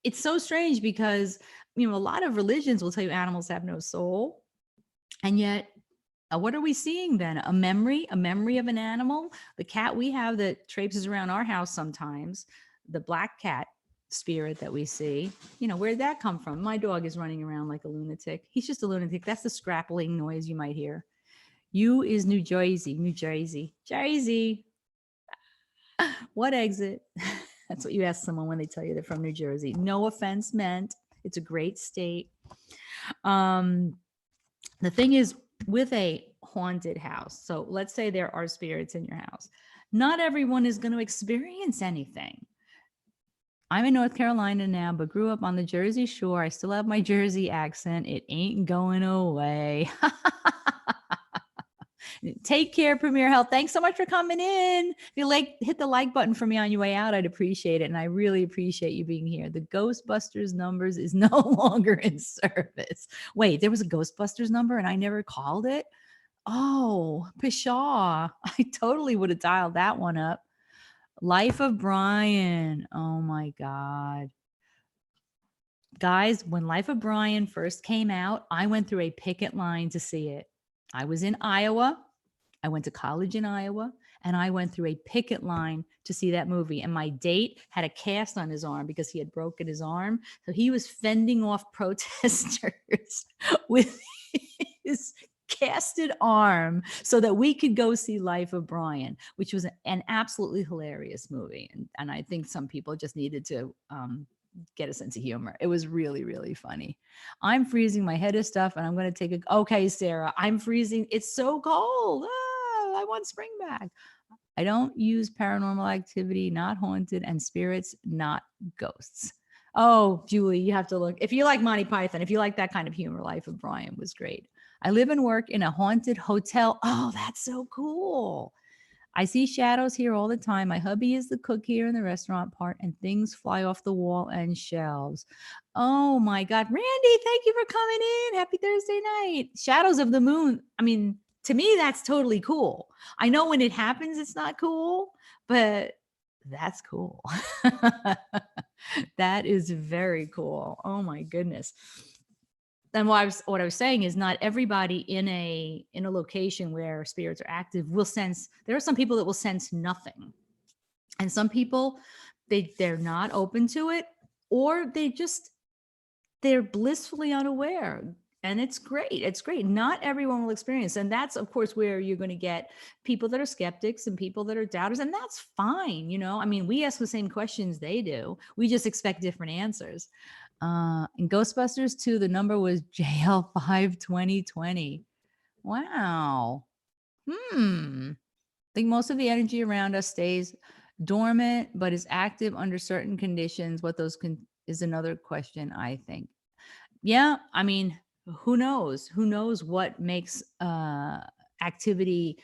Speaker 1: it's so strange because, you know, a lot of religions will tell you animals have no soul. And yet, what are we seeing then? A memory of an animal? The cat we have that traipses around our house sometimes, the black cat spirit that we see, you know, where'd that come from? My dog is running around like a lunatic. He's just a lunatic. That's the scrappling noise you might hear. U is New Jersey, New Jersey, Jersey. What exit? That's what you ask someone when they tell you they're from New Jersey. No offense meant. It's a great state. The thing is, with a haunted house, so let's say there are spirits in your house, not everyone is going to experience anything. I'm in North Carolina now, but grew up on the Jersey Shore. I still have my Jersey accent. It ain't going away. Take care, Premier Health. Thanks so much for coming in. If you like, hit the like button for me on your way out, I'd appreciate it. And I really appreciate you being here. The Ghostbusters numbers is no longer in service. Wait, there was a Ghostbusters number and I never called it? Oh, pshaw. I totally would have dialed that one up. Life of Brian. Oh my God. Guys, when Life of Brian first came out, I went through a picket line to see it. I was in Iowa. I went to college in Iowa, and I went through a picket line to see that movie. And my date had a cast on his arm because he had broken his arm. So he was fending off protesters with his casted arm so that we could go see Life of Brian, which was an absolutely hilarious movie. And I think some people just needed to get a sense of humor. It was really, really funny. I'm freezing. My head is stuff, and I'm going to take a. Okay, Sarah, I'm freezing. It's so cold. Oh, I want spring back. I don't use paranormal activity, not haunted, and spirits, not ghosts. Oh, Julie, you have to look. If you like Monty Python, if you like that kind of humor, Life of Brian was great. I live and work in a haunted hotel. Oh, that's so cool. I see shadows here all the time. My hubby is the cook here in the restaurant part, and things fly off the wall and shelves. Oh my God. Randy, thank you for coming in. Happy Thursday night. Shadows of the moon. I mean, to me, that's totally cool. I know when it happens, it's not cool, but that's cool. That is very cool. Oh my goodness. And what I was saying is not everybody in a location where spirits are active will sense. There are some people that will sense nothing. And some people, they're not open to it, or they're blissfully unaware. And it's great. It's great. Not everyone will experience. And that's, of course, where you're going to get people that are skeptics and people that are doubters. And that's fine. You know, I mean, we ask the same questions they do. We just expect different answers. In Ghostbusters 2, the number was JL5 2020. Wow. I think most of the energy around us stays dormant, but is active under certain conditions. What those is another question, I think. Yeah, I mean, who knows? Who knows what makes activity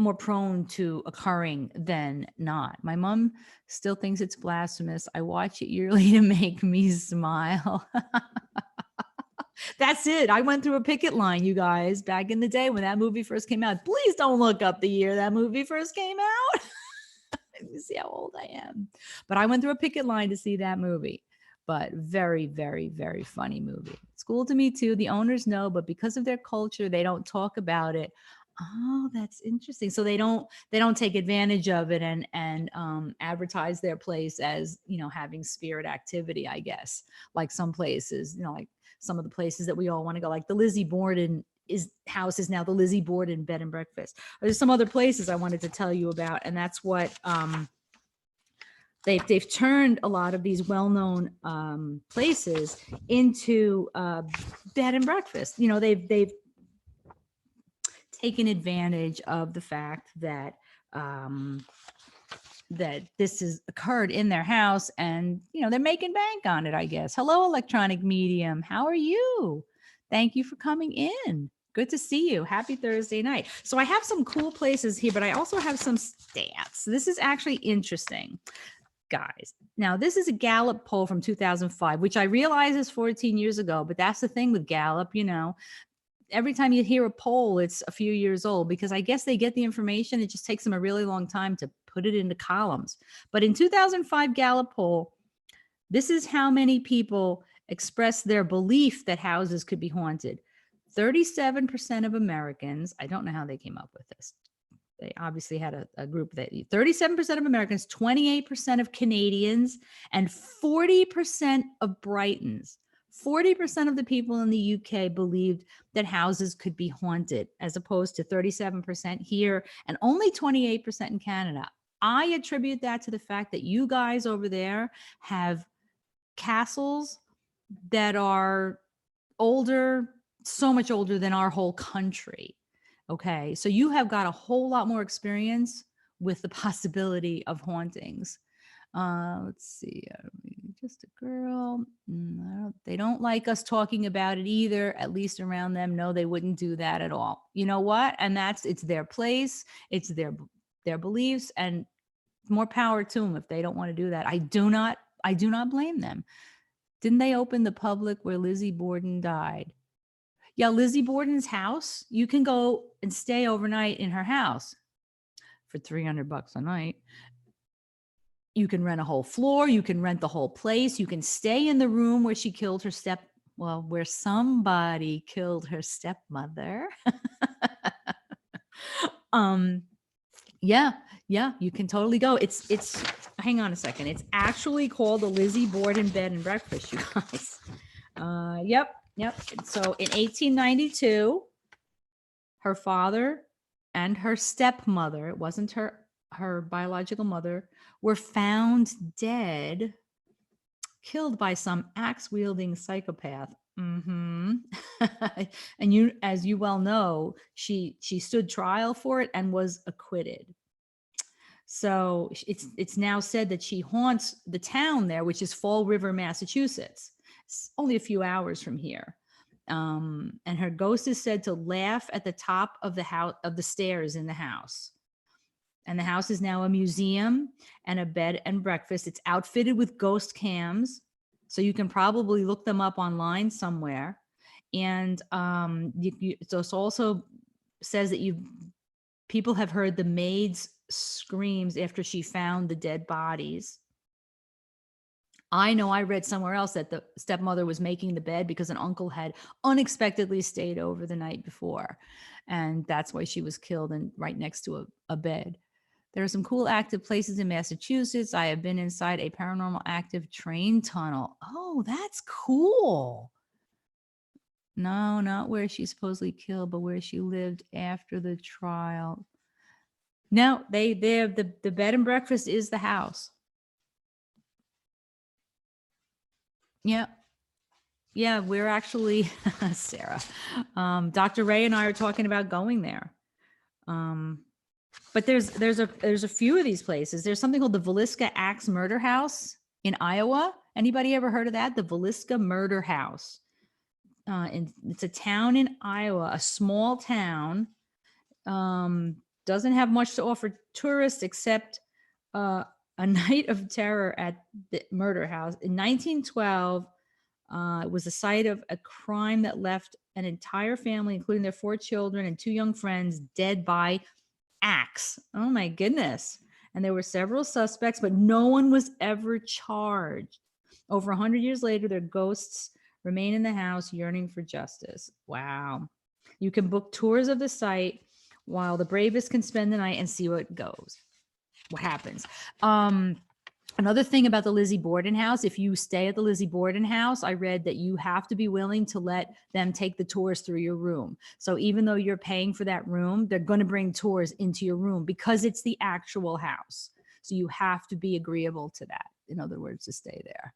Speaker 1: more prone to occurring than not. My mom still thinks it's blasphemous. I watch it yearly to make me smile. That's it. I went through a picket line, you guys, back in the day when that movie first came out. Please don't look up the year that movie first came out. You see how old I am. But I went through a picket line to see that movie. But very, very, very funny movie. It's cool to me too. The owners know, but because of their culture, they don't talk about it. Oh, that's interesting. So they don't take advantage of it and advertise their place as, you know, having spirit activity, I guess, like some places, you know, like some of the places that we all want to go, like the Lizzie Borden house is now the Lizzie Borden bed and breakfast. There's some other places I wanted to tell you about, and that's what they've turned a lot of these well-known places into bed and breakfast. You know, they've taken advantage of the fact that um, that this has occurred in their house, and they're making bank on it, I guess. Hello, electronic medium. How are you? Thank you for coming in. Good to see you. Happy Thursday night. So I have some cool places here, but I also have some stats. This is actually interesting, guys. Now, this is a Gallup poll from 2005, which I realize is 14 years ago, but that's the thing with Gallup, every time you hear a poll, it's a few years old, because I guess they get the information. It just takes them a really long time to put it into columns. But in 2005 Gallup poll, this is how many people expressed their belief that houses could be haunted. 37% of Americans, I don't know how they came up with this. They obviously had a group that 37% of Americans, 28% of Canadians, and 40% of Brightons. 40% of the people in the UK believed that houses could be haunted, as opposed to 37% here and only 28% in Canada. I attribute that to the fact that you guys over there have castles that are older, so much older than our whole country. Okay, so you have got a whole lot more experience with the possibility of hauntings. Let's see, just a girl. No, they don't like us talking about it either, at least around them. No, they wouldn't do that at all. You know what? And it's their place, it's their beliefs, and more power to them if they don't want to do that. I do not blame them. Didn't they open the public where Lizzie Borden died? Yeah, Lizzie Borden's house, you can go and stay overnight in her house for $300 a night. You can rent a whole floor. You can rent the whole place. You can stay in the room where she killed her where somebody killed her stepmother. Yeah, you can totally go. It's hang on a second. It's actually called the Lizzie Borden Bed and Breakfast, you guys. Yep. So in 1892, her father and her stepmother, it wasn't her biological mother, were found dead, killed by some axe-wielding psychopath. And as you well know, she stood trial for it and was acquitted. So it's now said that she haunts the town there, which is Fall River, Massachusetts. It's only a few hours from here. And her ghost is said to laugh at the top of the house, of the stairs in the house. And the house is now a museum and a bed and breakfast. It's outfitted with ghost cams, so you can probably look them up online somewhere. And it also says that people have heard the maid's screams after she found the dead bodies. I know I read somewhere else that the stepmother was making the bed because an uncle had unexpectedly stayed over the night before. And that's why she was killed and right next to a bed. There are some cool active places in Massachusetts. I have been inside a paranormal active train tunnel. Oh, that's cool. No, not where she supposedly killed, but where she lived after the trial. No, the bed and breakfast is the house. Yeah, we're actually, Sarah, Dr. Ray and I are talking about going there. But there's a few of these places. There's something called the Villisca Axe Murder House in Iowa. Anybody ever heard of that? The Villisca Murder House. And it's a town in Iowa, a small town. Doesn't have much to offer tourists except a night of terror at the murder house. In 1912, it was the site of a crime that left an entire family, including their 4 children and 2 young friends, dead by axe. Oh my goodness. And there were several suspects, but no one was ever charged. Over 100 years later, their ghosts remain in the house, yearning for justice. Wow. You can book tours of the site, while the bravest can spend the night and see what happens. Another thing about the Lizzie Borden house, if you stay at the Lizzie Borden house, I read that you have to be willing to let them take the tours through your room. So even though you're paying for that room, they're going to bring tours into your room because it's the actual house. So you have to be agreeable to that. In other words, to stay there.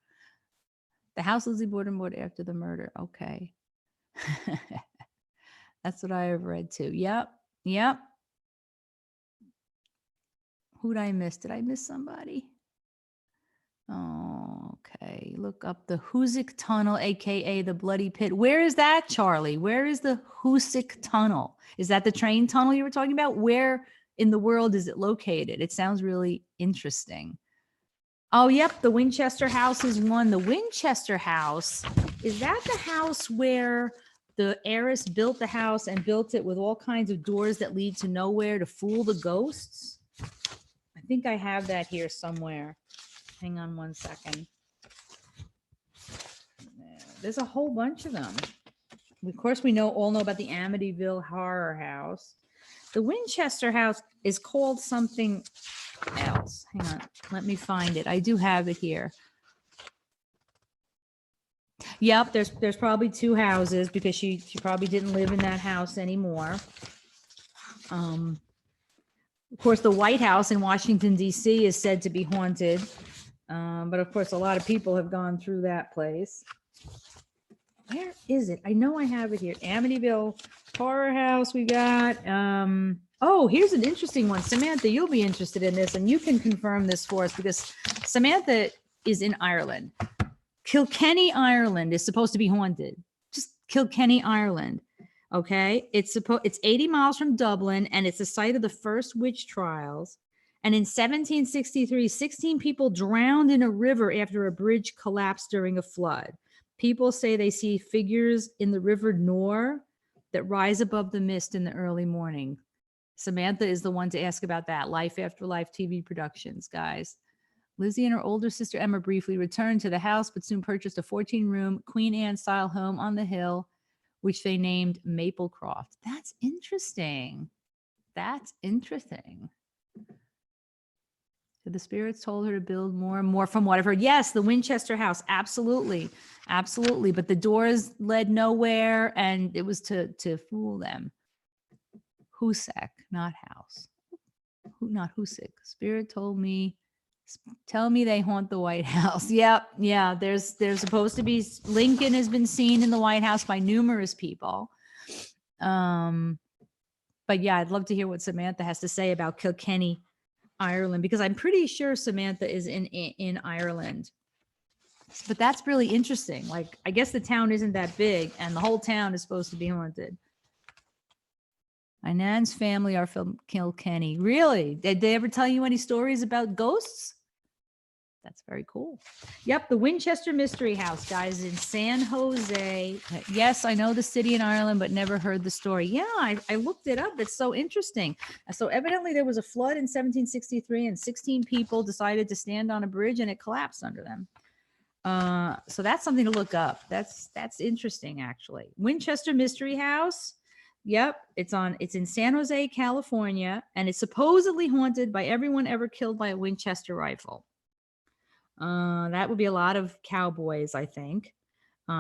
Speaker 1: The house Lizzie Borden bought after the murder. Okay. That's what I have read too. Yep. Who'd I miss? Did I miss somebody? Oh, okay. Look up the Hoosick Tunnel, aka the Bloody Pit. Where is that, Charlie? Where is the Hoosick Tunnel? Is that the train tunnel you were talking about? Where in the world is it located? It sounds really interesting. Oh, yep. The Winchester House is one. The Winchester House, is that the house where the heiress built the house and built it with all kinds of doors that lead to nowhere to fool the ghosts? I think I have that here somewhere. Hang on one second. There's a whole bunch of them. Of course, we all know about the Amityville Horror House. The Winchester House is called something else. Hang on, let me find it. I do have it here. Yep, there's probably two houses because she probably didn't live in that house anymore. Of course, the White House in Washington, D.C. is said to be haunted. But of course, a lot of people have gone through that place. Where is it? I know I have it here. Amityville Horror House we got. Oh, here's an interesting one. Samantha, you'll be interested in this, and you can confirm this for us because Samantha is in Ireland. Kilkenny, Ireland is supposed to be haunted. Just Kilkenny, Ireland. Okay. It's 80 miles from Dublin, and it's the site of the first witch trials. And in 1763, 16 people drowned in a river after a bridge collapsed during a flood. People say they see figures in the River Nore that rise above the mist in the early morning. Samantha is the one to ask about that. Life After Life TV productions, guys. Lizzie and her older sister Emma briefly returned to the house, but soon purchased a 14-room Queen Anne-style home on the hill, which they named Maplecroft. That's interesting. That's interesting. So the spirits told her to build more and more from what I've heard. Yes, the Winchester House. Absolutely. Absolutely. But the doors led nowhere, and it was to fool them. Husak, not house. Not Husick. Spirit told me, tell me they haunt the White House. Yep. Yeah. There's supposed to be, Lincoln has been seen in the White House by numerous people. But yeah, I'd love to hear what Samantha has to say about Kilkenny, Ireland, because I'm pretty sure Samantha is in Ireland. But that's really interesting. Like, I guess the town isn't that big, and the whole town is supposed to be haunted. My nan's family are from Kilkenny. Really? Did they ever tell you any stories about ghosts? That's very cool. Yep, the Winchester Mystery House, guys, in San Jose. Yes, I know the city in Ireland, but never heard the story. Yeah, I looked it up. It's so interesting. So evidently there was a flood in 1763, and 16 people decided to stand on a bridge, and it collapsed under them. So that's something to look up. That's interesting, actually. Winchester Mystery House. Yep, it's in San Jose, California, and it's supposedly haunted by everyone ever killed by a Winchester rifle. That would be a lot of cowboys, I think.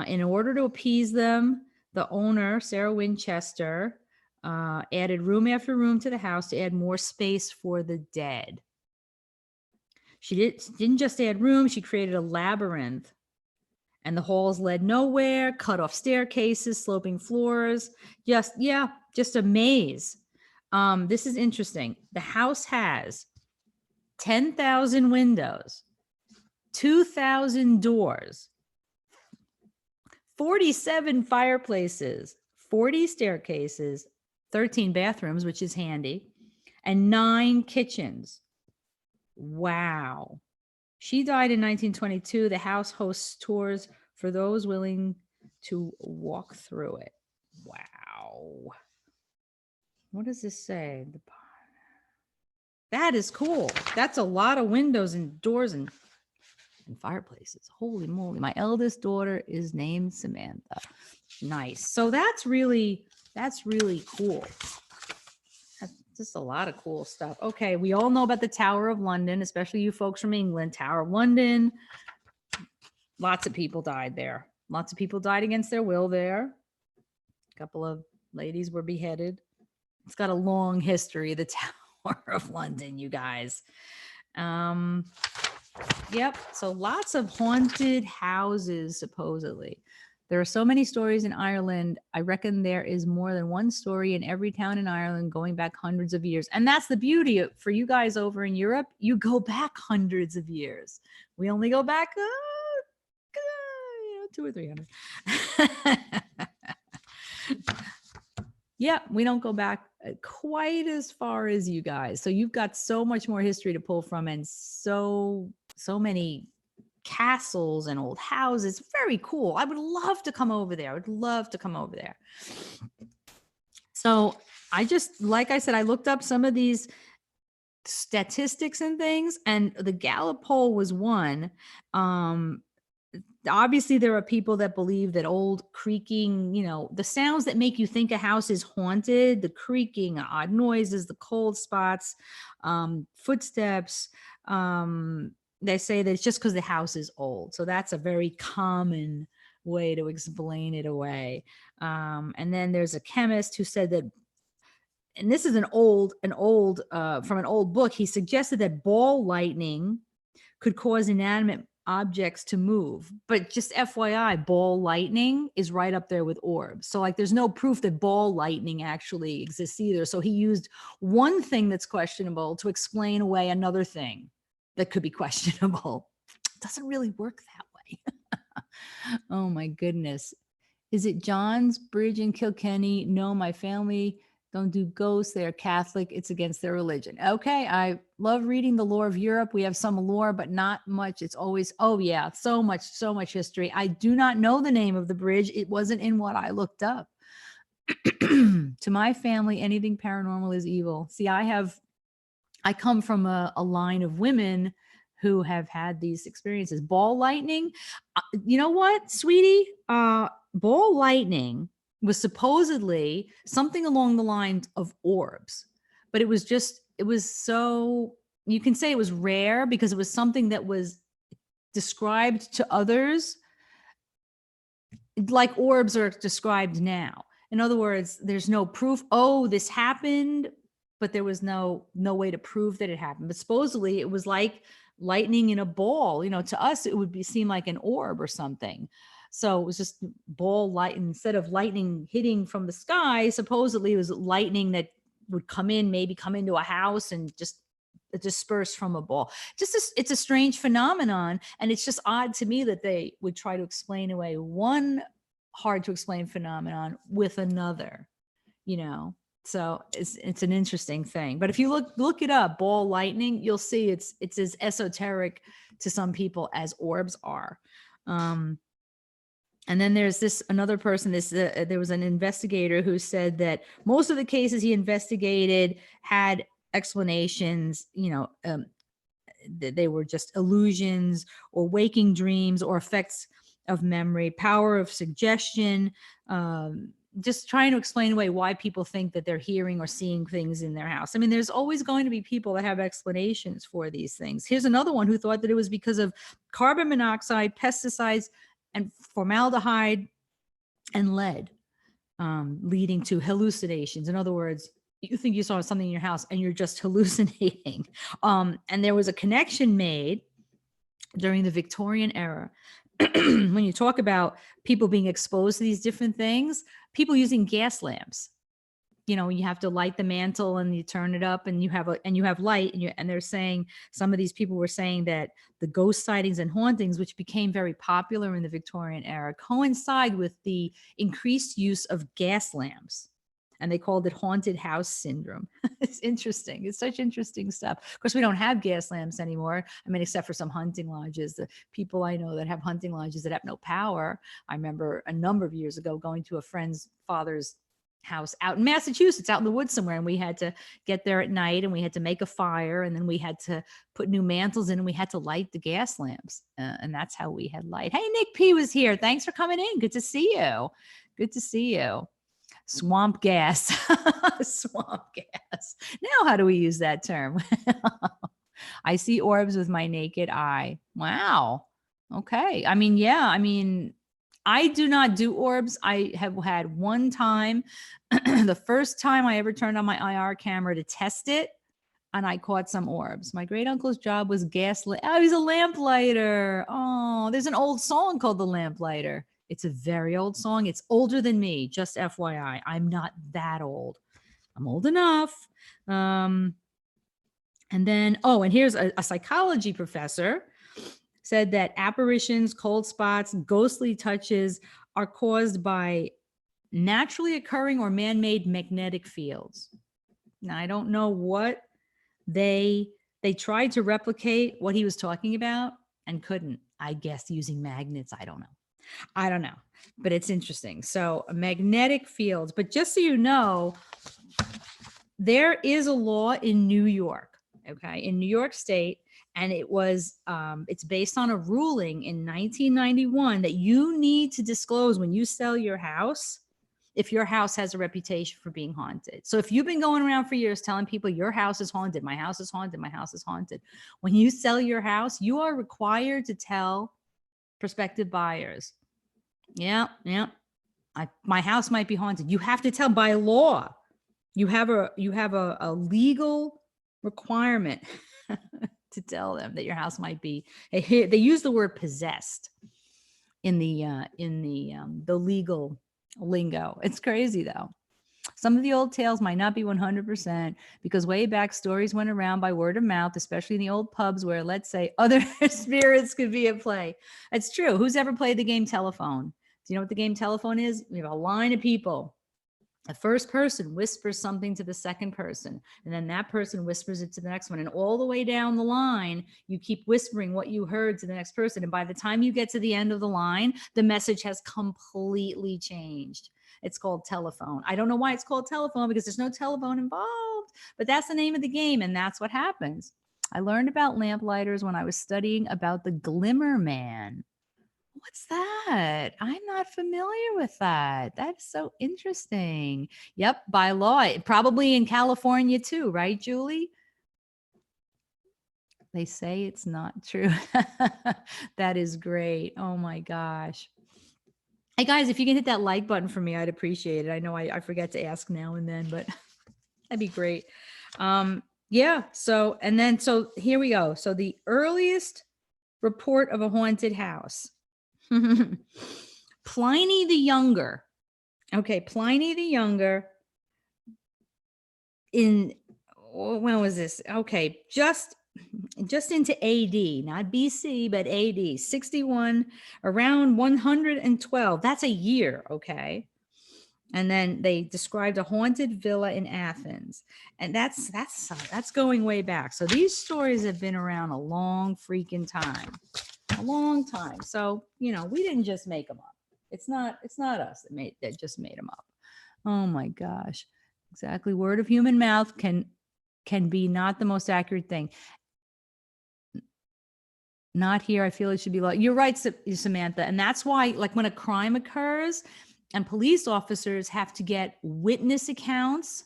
Speaker 1: In order to appease them, the owner, Sarah Winchester, added room after room to the house to add more space for the dead. She didn't just add room, she created a labyrinth. And the halls led nowhere, cut off staircases, sloping floors. Just a maze. This is interesting. The house has 10,000 windows, 2,000 doors, 47 fireplaces, 40 staircases, 13 bathrooms, which is handy, and 9 kitchens. Wow. She died in 1922. The house hosts tours for those willing to walk through it. Wow. What does this say? That is cool. That's a lot of windows and doors and fireplaces. Holy moly. My eldest daughter is named Samantha. Nice. So that's really cool. That's just a lot of cool stuff. Okay, we all know about the Tower of London, especially you folks from England. Tower of London. Lots of people died there. Lots of people died against their will there. A couple of ladies were beheaded. It's got a long history, the Tower of London, you guys. Yep. So lots of haunted houses, supposedly. There are so many stories in Ireland. I reckon there is more than one story in every town in Ireland going back hundreds of years. And that's the beauty for you guys over in Europe. You go back hundreds of years. We only go back 200 or 300. Yeah, we don't go back quite as far as you guys. So you've got so much more history to pull from, and so many castles and old houses. Very cool. I would love to come over there. I would love to come over there. So I just, like I said, I looked up some of these statistics and things, and the Gallup poll was one. Obviously there are people that believe that old creaking, the sounds that make you think a house is haunted, the creaking, odd noises, the cold spots, footsteps, they say that it's just because the house is old. So that's a very common way to explain it away. And then there's a chemist who said that, and this is from an old book, he suggested that ball lightning could cause inanimate objects to move. But just FYI, ball lightning is right up there with orbs. So like there's no proof that ball lightning actually exists either. So he used one thing that's questionable to explain away another thing that could be questionable. It doesn't really work that way. Oh my goodness. Is it John's Bridge in Kilkenny? No, my family don't do ghosts. They're Catholic. It's against their religion. Okay. I love reading the lore of Europe. We have some lore, but not much. It's always, oh yeah, so much history. I do not know the name of the bridge. It wasn't in what I looked up. To my family, anything paranormal is evil. See, I come from a line of women who have had these experiences. Ball lightning. You know what, sweetie? Ball lightning was supposedly something along the lines of orbs, but it was so, you can say it was rare because it was something that was described to others like orbs are described now. In other words, there's no proof, oh, this happened, but there was no way to prove that it happened. But supposedly it was like lightning in a ball. To us, it would seem like an orb or something. So it was just ball light. Instead of lightning hitting from the sky, supposedly it was lightning that would maybe come into a house and just disperse from a ball. It's a strange phenomenon. And it's just odd to me that they would try to explain away one hard to explain phenomenon with another, So it's an interesting thing. But if you look it up, ball lightning, you'll see it's as esoteric to some people as orbs are. And then there's another person, there was an investigator who said that most of the cases he investigated had explanations, they were just illusions or waking dreams or effects of memory, power of suggestion, just trying to explain away why people think that they're hearing or seeing things in their house. I mean, there's always going to be people that have explanations for these things. Here's another one who thought that it was because of carbon monoxide, pesticides, and formaldehyde and lead, leading to hallucinations. In other words, you think you saw something in your house and you're just hallucinating. And there was a connection made during the Victorian era. When you talk about people being exposed to these different things, people using gas lamps. You have to light the mantle and you turn it up and you have light, and they're saying, some of these people were saying that the ghost sightings and hauntings, which became very popular in the Victorian era, coincide with the increased use of gas lamps. And they called it haunted house syndrome. It's interesting. It's such interesting stuff. Of course, we don't have gas lamps anymore. I mean, except for some hunting lodges. The people I know that have hunting lodges that have no power. I remember a number of years ago going to a friend's father's house out in Massachusetts, out in the woods somewhere. And we had to get there at night and we had to make a fire. And then we had to put new mantles in and we had to light the gas lamps. And that's how we had light. Hey, Nick P was here. Thanks for coming in. Good to see you. Good to see you. Swamp gas. Swamp gas. Now, how do we use that term? I see orbs with my naked eye. Wow. Okay. I mean, yeah. I mean, I do not do orbs. I have had one time, the first time I ever turned on my IR camera to test it, and I caught some orbs. My great uncle's job was he's a lamplighter. Oh, there's an old song called The Lamplighter. It's a very old song. It's older than me, just FYI. I'm not that old. I'm old enough. And then, and here's a psychology professor said that apparitions, cold spots, ghostly touches are caused by naturally occurring or man-made magnetic fields. Now, I don't know what they tried to replicate what he was talking about and couldn't, I guess, using magnets. I don't know, but it's interesting. So magnetic fields, but just so you know, there is a law in New York, okay, in New York State, and it's based on a ruling in 1991 that you need to disclose when you sell your house if your house has a reputation for being haunted. So if you've been going around for years telling people your house is haunted, my house is haunted, my house is haunted, when you sell your house, you are required to tell prospective buyers, yeah, my house might be haunted. You have to tell by law. You have a legal requirement to tell them that your house might be. They use the word possessed in the legal lingo. It's crazy though. Some of the old tales might not be 100% because way back stories went around by word of mouth, especially in the old pubs where, let's say, other spirits could be at play. It's true. Who's ever played the game telephone? Do you know what the game telephone is? We have a line of people. The first person whispers something to the second person, and then that person whispers it to the next one. And all the way down the line, you keep whispering what you heard to the next person. And by the time you get to the end of the line, the message has completely changed. It's called telephone. I don't know why it's called telephone because there's no telephone involved, but that's the name of the game. And that's what happens. I learned about lamplighters when I was studying about the Glimmer Man. What's that? I'm not familiar with that. That's so interesting. Yep, by law, probably in California too, right, Julie? They say it's not true. That is great. Oh my gosh. Hey guys, if you can hit that like button for me, I'd appreciate it. I know I forget to ask now and then, but that'd be great. Yeah, so here we go. So the earliest report of a haunted house. Pliny the Younger. Okay, Pliny the Younger when was this? Okay, just into AD, not BC, but AD, 61, around 112. That's a year, okay? And then they described a haunted villa in Athens. And that's going way back. So these stories have been around a long freaking time. A long time. So, we didn't just make them up. It's not us that just made them up. Oh my gosh. Exactly. Word of human mouth can be not the most accurate thing. Not here. I feel it should be like, you're right, Samantha. And that's why, like, when a crime occurs and police officers have to get witness accounts,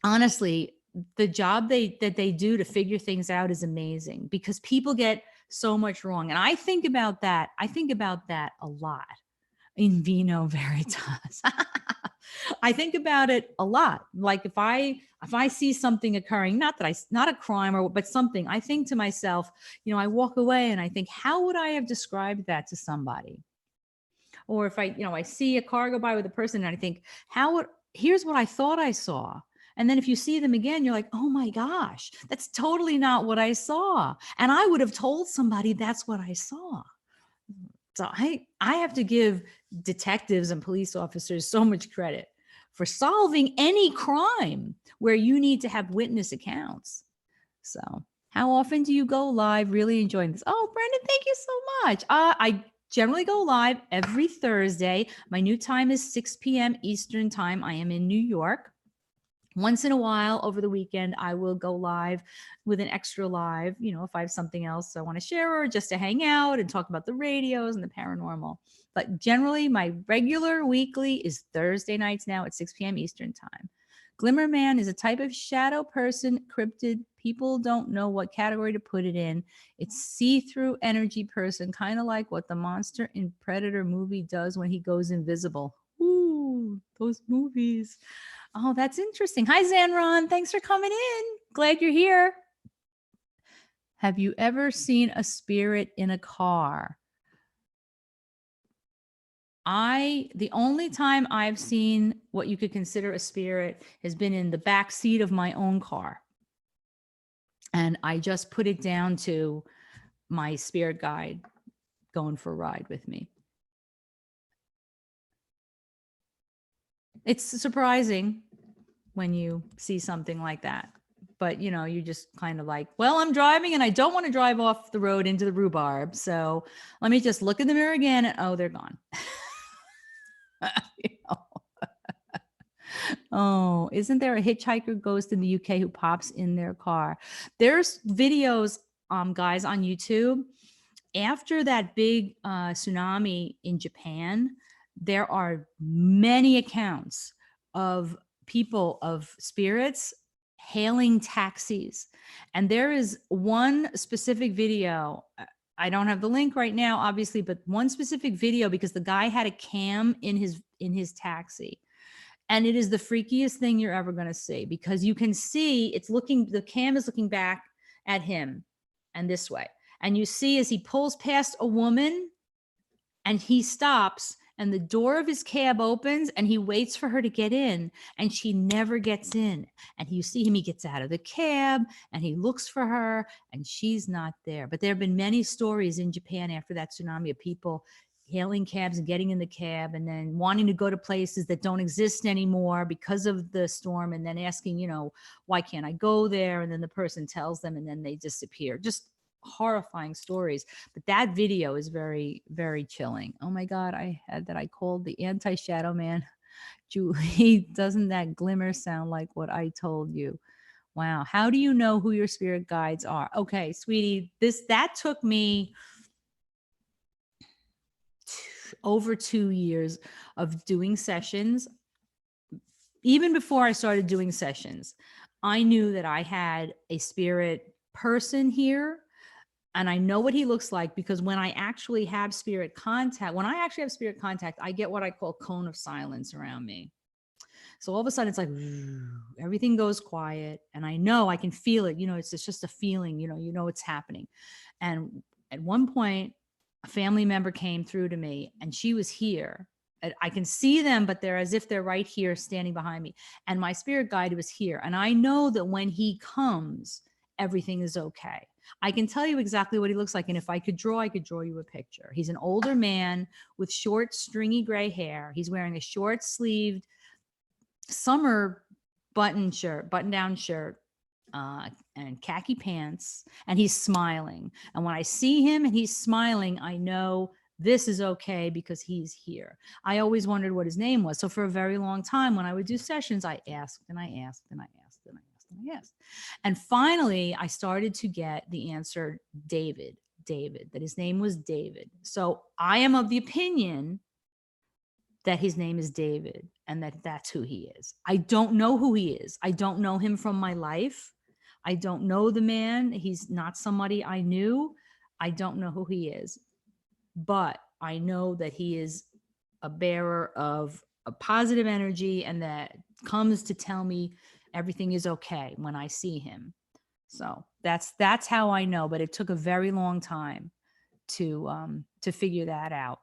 Speaker 1: honestly, the job that they do to figure things out is amazing because people get so much wrong. And I think about that a lot. In vino veritas. I think about it a lot. Like if I see something occurring, not a crime but something, I think to myself, I walk away and I think, how would I have described that to somebody? Or if I see a car go by with a person and I think, here's what I thought I saw. And then if you see them again, you're like, oh my gosh, that's totally not what I saw. And I would have told somebody that's what I saw. So I have to give detectives and police officers so much credit for solving any crime where you need to have witness accounts. So how often do you go live? Really enjoying this. Oh, Brendan, thank you so much. I generally go live every Thursday. My new time is 6 p.m. Eastern time. I am in New York. Once in a while over the weekend, I will go live with an extra live, if I have something else I want to share or just to hang out and talk about the radios and the paranormal. But generally, my regular weekly is Thursday nights now at 6 p.m. Eastern time. Glimmer Man is a type of shadow person, cryptid. People don't know what category to put it in. It's see-through energy person, kind of like what the monster in Predator movie does when he goes invisible. Ooh, those movies. Oh, that's interesting. Hi, Zanron. Thanks for coming in. Glad you're here. Have you ever seen a spirit in a car? The only time I've seen what you could consider a spirit has been in the back seat of my own car. And I just put it down to my spirit guide going for a ride with me. It's surprising when you see something like that. But, you know, you just kind of like, well, I'm driving and I don't want to drive off the road into the rhubarb. So let me just look in the mirror again and, oh, they're gone. You know? Oh, isn't there a hitchhiker ghost in the UK who pops in their car? There's videos, guys, on YouTube. After that big tsunami in Japan, there are many accounts of people, of spirits hailing taxis. And there is one specific video. I don't have the link right now, obviously, but one specific video because the guy had a cam in his taxi. And it is the freakiest thing you're ever going to see because you can see the cam is looking back at him and this way. And you see as he pulls past a woman and he stops and the door of his cab opens and he waits for her to get in and she never gets in. And you see him, he gets out of the cab and he looks for her and she's not there. But there have been many stories in Japan after that tsunami of people hailing cabs and getting in the cab and then wanting to go to places that don't exist anymore because of the storm and then asking, you know, why can't I go there? And then the person tells them and then they disappear. Just horrifying stories. But that video is very, very chilling. Oh my God, I called the anti-shadow man. Julie, doesn't that glimmer sound like what I told you? Wow. How do you know who your spirit guides are? Okay, sweetie, that took me over 2 years of doing sessions. Even before I started doing sessions, I knew that I had a spirit person here. And I know what he looks like because when I actually have spirit contact, I get what I call cone of silence around me. So all of a sudden it's like everything goes quiet and I know I can feel it. You know, it's just a feeling, you know it's happening. And at one point, a family member came through to me and she was here. I can see them, but they're as if they're right here standing behind me. And my spirit guide was here. And I know that when he comes, everything is okay. I can tell you exactly what he looks like. And if I could draw you a picture. He's an older man with short, stringy gray hair. He's wearing a short sleeved summer button down shirt, and khaki pants. And he's smiling. And when I see him and he's smiling, I know this is okay because he's here. I always wondered what his name was. So for a very long time, when I would do sessions, I asked and I asked and I asked and I asked and I asked. And finally, I started to get the answer, David, that his name was David. So I am of the opinion that his name is David and that's who he is. I don't know who he is. I don't know him from my life. I don't know the man. He's not somebody I knew. I don't know who he is. But I know that he is a bearer of a positive energy and that comes to tell me everything is okay when I see him. So that's how I know, but it took a very long time to figure that out.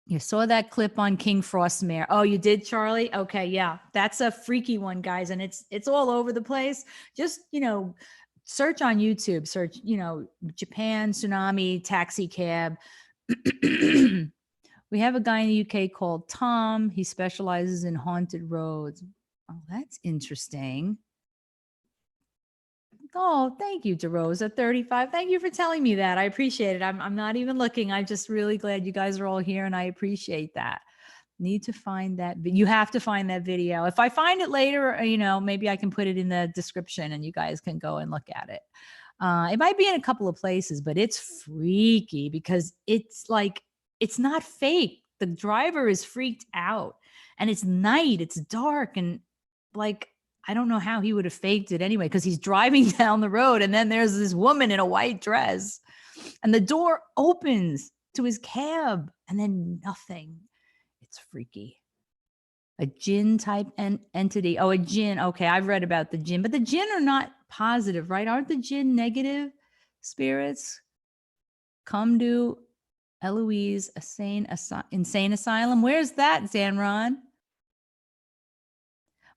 Speaker 1: You saw that clip on King Frostmare. Oh, you did, Charlie? Okay, yeah. That's a freaky one, guys, and it's all over the place. Just, search on YouTube, search, Japan tsunami taxi cab. We have a guy in the UK called Tom. He specializes in haunted roads. Oh, that's interesting. Oh, thank you, DeRosa 35. Thank you for telling me that. I appreciate it. I'm not even looking. I'm just really glad you guys are all here and I appreciate that. Need to find that. You have to find that video. If I find it later, maybe I can put it in the description and you guys can go and look at it. It might be in a couple of places, but it's freaky because it's not fake. The driver is freaked out and it's night, it's dark. And I don't know how he would have faked it anyway, because he's driving down the road and then there's this woman in a white dress and the door opens to his cab and then nothing. It's freaky. A jinn type entity. Oh, a jinn. Okay, I've read about the jinn, but the jinn are not positive, right? Aren't the jinn negative spirits? Come to Eloise Insane Asylum. Where's that, Zanron?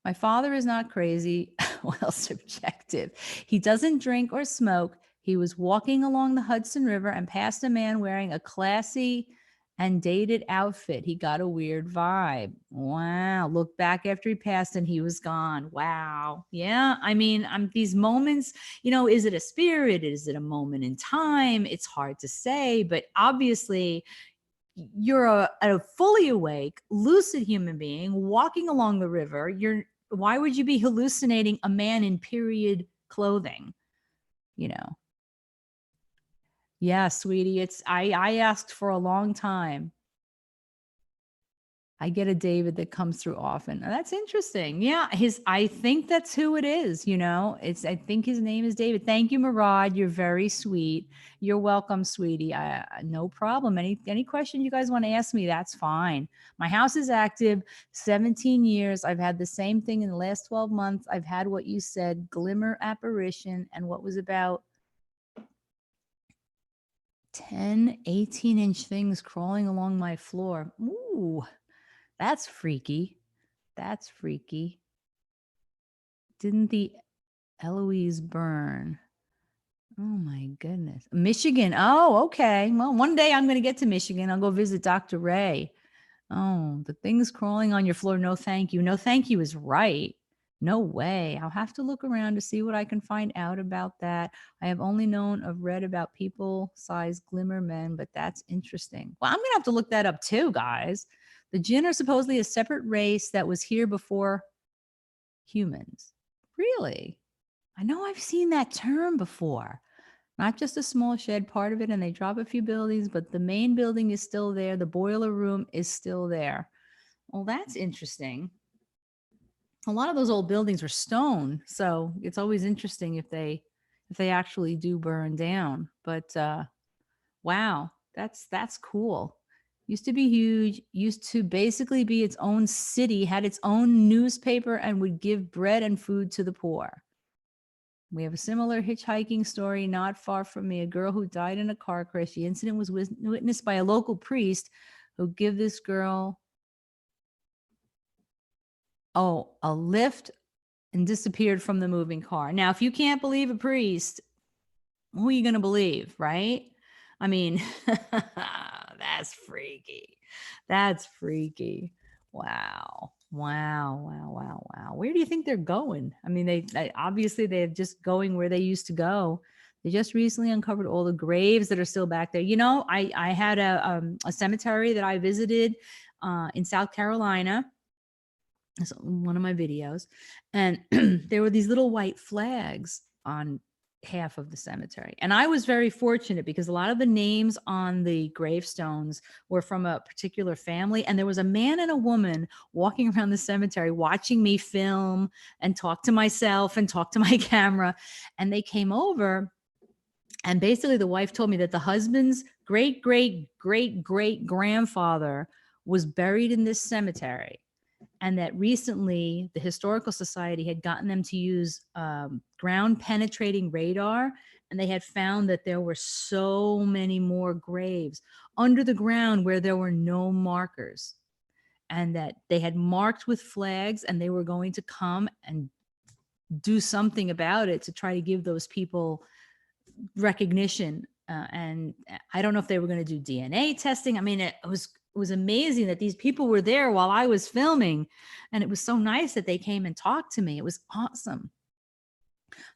Speaker 1: My father is not crazy. Well, subjective. He doesn't drink or smoke. He was walking along the Hudson River and passed a man wearing a classy and dated outfit. He got a weird vibe. Wow. Looked back after he passed and he was gone. Wow. Yeah. I mean, these moments, is it a spirit? Is it a moment in time? It's hard to say, but obviously you're a fully awake, lucid human being walking along the river. Why would you be hallucinating a man in period clothing? You know? Yeah, sweetie. I asked for a long time. I get a David that comes through often. That's interesting. Yeah, I think that's who it is, I think his name is David. Thank you, Murad. You're very sweet. You're welcome, sweetie. No problem. Any question you guys want to ask me, that's fine. My house is active 17 years. I've had the same thing in the last 12 months. I've had what you said, glimmer apparition, and what was about 10, 18-inch things crawling along my floor. Ooh. That's freaky. That's freaky. Didn't the Eloise burn? Oh my goodness. Michigan. Oh, okay. Well, one day I'm going to get to Michigan. I'll go visit Dr. Ray. Oh, the things crawling on your floor. No, thank you. No, thank you is right. No way. I'll have to look around to see what I can find out about that. I have only read about people-sized glimmer men, but that's interesting. Well, I'm going to have to look that up too, guys. The jinn are supposedly a separate race that was here before humans. Really? I know I've seen that term before. Not just a small shed part of it, and they drop a few buildings, but the main building is still there. The boiler room is still there. Well, that's interesting. A lot of those old buildings were stone, so it's always interesting if they actually do burn down. But wow, that's cool. Used to be huge, used to basically be its own city, had its own newspaper, and would give bread and food to the poor. We have a similar hitchhiking story not far from me. A girl who died in a car crash. The incident was witnessed by a local priest who gave this girl a lift and disappeared from the moving car. Now, if you can't believe a priest, who are you going to believe, right? I mean, that's freaky. That's freaky. Wow. Wow. Wow. Wow. Wow. Where do you think they're going? I mean, they obviously they're just going where they used to go. They just recently uncovered all the graves that are still back there. I had a cemetery that I visited in South Carolina. It's one of my videos, and there were these little white flags on half of the cemetery. And I was very fortunate because a lot of the names on the gravestones were from a particular family. And there was a man and a woman walking around the cemetery watching me film and talk to myself and talk to my camera. And they came over. And basically, the wife told me that the husband's great, great, great, great grandfather was buried in this cemetery, and that recently the Historical Society had gotten them to use ground penetrating radar, and they had found that there were so many more graves under the ground where there were no markers, and that they had marked with flags, and they were going to come and do something about it to try to give those people recognition. And I don't know if they were going to do DNA testing. I mean, it was amazing that these people were there while I was filming, and it was so nice that they came and talked to me. It was awesome.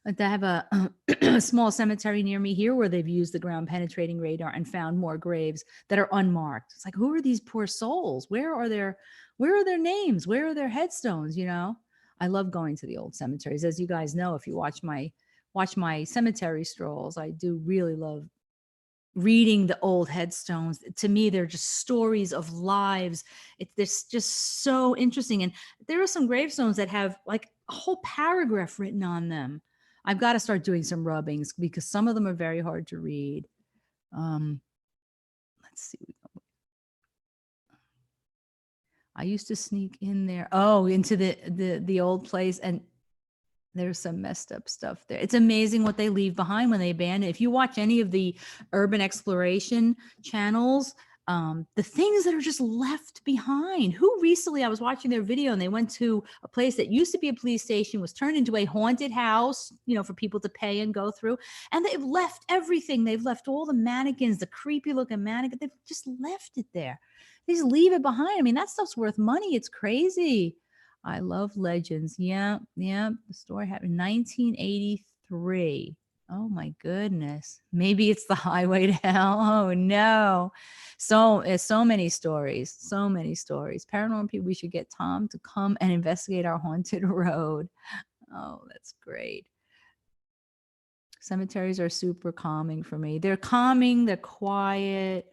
Speaker 1: But I have a small cemetery near me here where they've used the ground penetrating radar and found more graves that are unmarked. It's like, who are these poor souls? Where are their names? Where are their headstones? I love going to the old cemeteries. As you guys know, if you watch my cemetery strolls, I do really love reading the old headstones. To me, they're just stories of lives. It's just so interesting. And there are some gravestones that have like a whole paragraph written on them. I've got to start doing some rubbings because some of them are very hard to read. Let's see. I used to sneak in there. Oh, into the old place, and There's some messed up stuff there. It's amazing what they leave behind when they abandon. If you watch any of the urban exploration channels, the things that are just left behind. Who recently, I was watching their video and they went to a place that used to be a police station, was turned into a haunted house, for people to pay and go through. And they've left everything. They've left all the mannequins, the creepy looking mannequin. They've just left it there. They just leave it behind. I mean, that stuff's worth money. It's crazy. I love legends. Yeah, yeah. The story happened in 1983. Oh my goodness. Maybe it's the highway to hell. Oh no. So it's so many stories. So many stories. Paranormal people, we should get Tom to come and investigate our haunted road. Oh, that's great. Cemeteries are super calming for me. They're calming, they're quiet,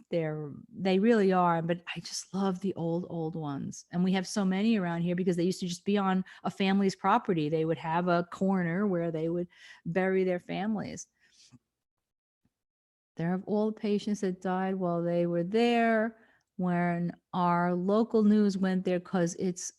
Speaker 1: they really are, but I just love the old ones. And we have so many around here because they used to just be on a family's property. They would have a corner where they would bury their families. There are all the patients that died while they were there when our local news went there because it's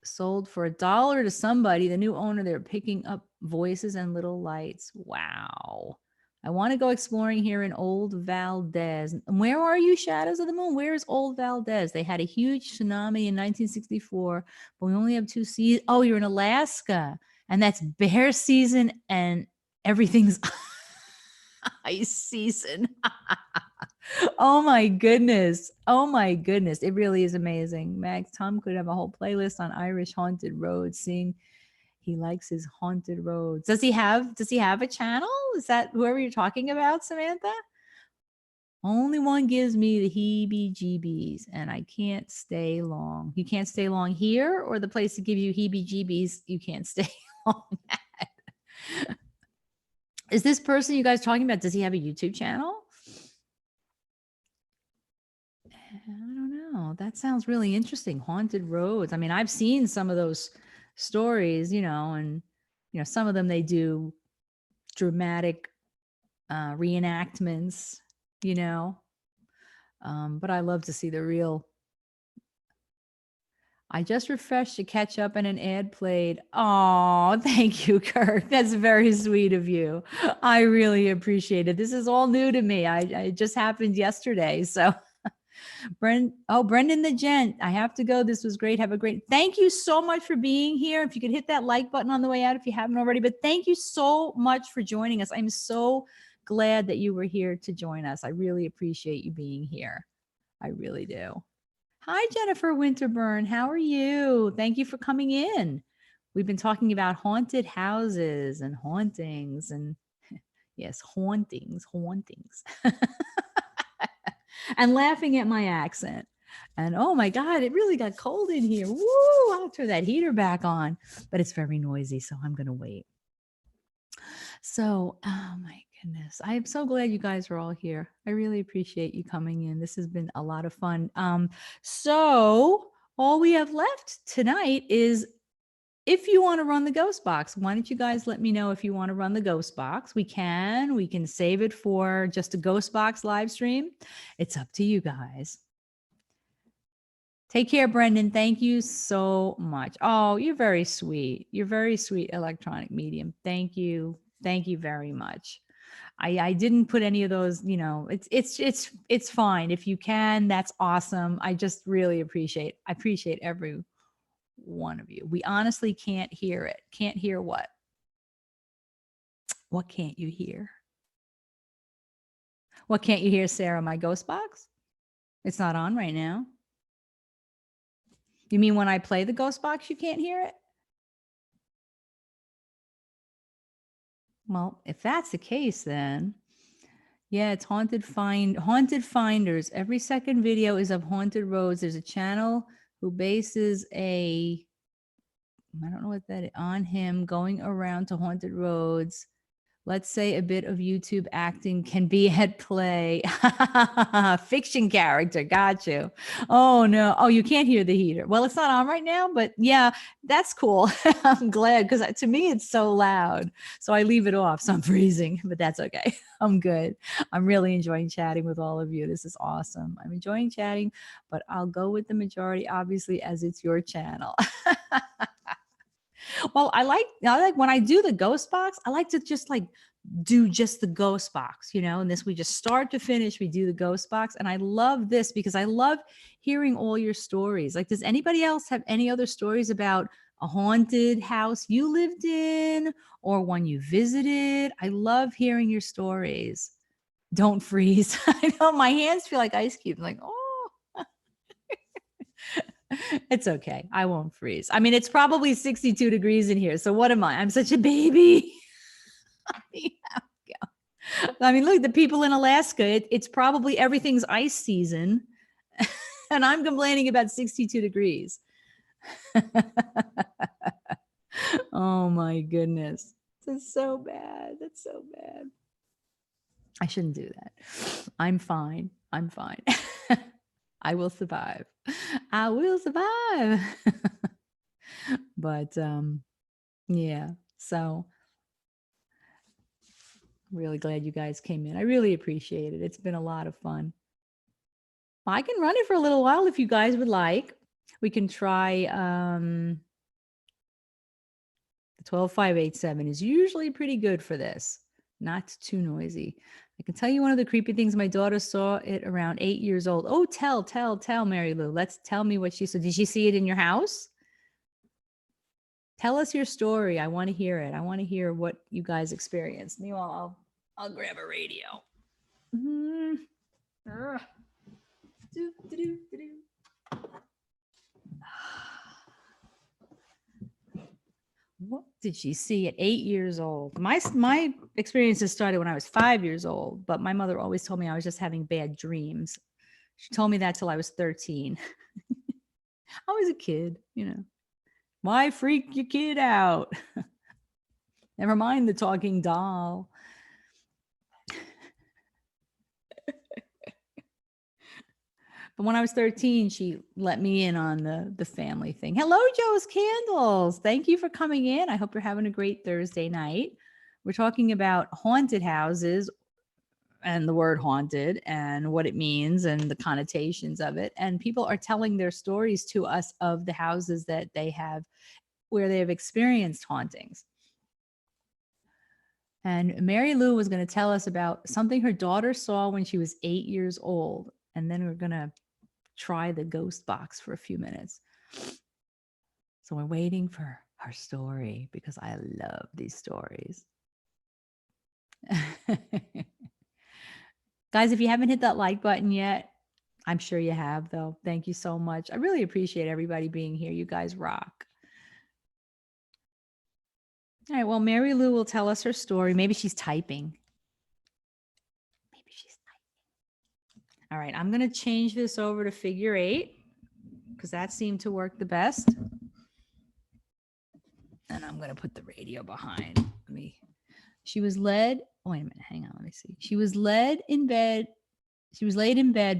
Speaker 1: sold for $1 to somebody. The new owner, they're picking up voices and little lights. Wow. I want to go exploring here in Old Valdez. Where are you, Shadows of the Moon? Where is Old Valdez? They had a huge tsunami in 1964, but we only have 2 seasons. Oh, you're in Alaska, and that's bear season and everything's ice season. Oh my goodness. Oh my goodness. It really is amazing. Max, Tom could have a whole playlist on Irish haunted roads, seeing he likes his haunted roads. Does he have a channel? Is that whoever you're talking about, Samantha? Only one gives me the heebie-jeebies, and I can't stay long. You can't stay long here, or the place to give you heebie-jeebies, you can't stay long at. Is this person you guys talking about, does he have a YouTube channel? I don't know. That sounds really interesting. Haunted roads. I mean, I've seen some of those stories, and some of them they do dramatic reenactments, but I love to see the real. I just refreshed to catch up and an ad played. Oh, thank you, Kirk. That's very sweet of you. I really appreciate it. This is all new to me. It just happened yesterday. So Brendan the Gent. I have to go. This was great. Have a great. Thank you so much for being here. If you could hit that like button on the way out if you haven't already. But thank you so much for joining us. I'm so glad that you were here to join us. I really appreciate you being here. I really do. Hi, Jennifer Winterburn. How are you? Thank you for coming in. We've been talking about haunted houses and hauntings and yes, hauntings. And laughing at my accent. And oh my God, it really got cold in here. Woo, I'll turn that heater back on, but it's very noisy, so I'm going to wait. So, oh my goodness. I am so glad you guys are all here. I really appreciate you coming in. This has been a lot of fun. So all we have left tonight is if you want to run the ghost box. Why don't you guys let me know if you want to run the ghost box? We can save it for just a ghost box live stream. It's up to you guys. Take care, Brendan. Thank you so much. Oh, you're very sweet. You're very sweet, electronic medium. Thank you. Thank you very much. I didn't put any of those, it's fine. If you can, that's awesome. I just really appreciate every one of you. We honestly can't hear it. Can't hear what? What can't you hear? What can't you hear, Sarah? My ghost box? It's not on right now. You mean when I play the ghost box, you can't hear it? Well, if that's the case, then yeah, it's haunted finders. Every second video is of haunted roads. There's a channel who bases I don't know what that is, on him going around to haunted roads. Let's say a bit of YouTube acting can be at play. Fiction character. Got you. Oh, no. Oh, you can't hear the heater. Well, it's not on right now, but yeah, that's cool. I'm glad because to me, it's so loud. So I leave it off. So I'm freezing, but that's okay. I'm good. I'm really enjoying chatting with all of you. This is awesome. I'm enjoying chatting, but I'll go with the majority, obviously, as it's your channel. Well, I like when I do the ghost box, I like to just like do just the ghost box, and this we just start to finish, we do the ghost box. And I love this because I love hearing all your stories. Like, does anybody else have any other stories about a haunted house you lived in or one you visited? I love hearing your stories. Don't freeze. I know my hands feel like ice cubes. Like, oh, it's okay. I won't freeze. I mean, it's probably 62 degrees in here. So what am I? I'm such a baby. I mean, look, the people in Alaska, it's probably everything's ice season. And I'm complaining about 62 degrees. Oh my goodness. That's so bad. That's so bad. I shouldn't do that. I'm fine. I'm fine. I will survive. I will survive. But yeah. So really glad you guys came in. I really appreciate it. It's been a lot of fun. I can run it for a little while if you guys would like. We can try the 12587 is usually pretty good for this. Not too noisy. I can tell you one of the creepy things. My daughter saw it around 8 years old. Oh, tell, Mary Lou. Tell me what she saw. Did she see it in your house? Tell us your story. I want to hear it. I want to hear what you guys experienced. Meanwhile, I'll grab a radio. What did she see at 8 years old? My experiences started when I was 5 years old, but my mother always told me I was just having bad dreams. She told me that till I was 13. I was a kid, Why freak your kid out? Never mind the talking doll. But when I was 13, she let me in on the family thing. Hello, Joe's Candles. Thank you for coming in. I hope you're having a great Thursday night. We're talking about haunted houses and the word haunted and what it means and the connotations of it. And people are telling their stories to us of the houses that they have, where they have experienced hauntings. And Mary Lou was going to tell us about something her daughter saw when she was 8 years old. And then we're going to try the ghost box for a few minutes. So we're waiting for her story because I love these stories. Guys, if you haven't hit that like button yet, I'm sure you have, though. Thank you so much. I really appreciate everybody being here. You guys rock. All right. Well, Mary Lou will tell us her story. Maybe she's typing. All right. I'm going to change this over to figure 8 because that seemed to work the best. And I'm going to put the radio behind me. She was led. Oh, wait a minute. Hang on. Let me see. She was laid in bed,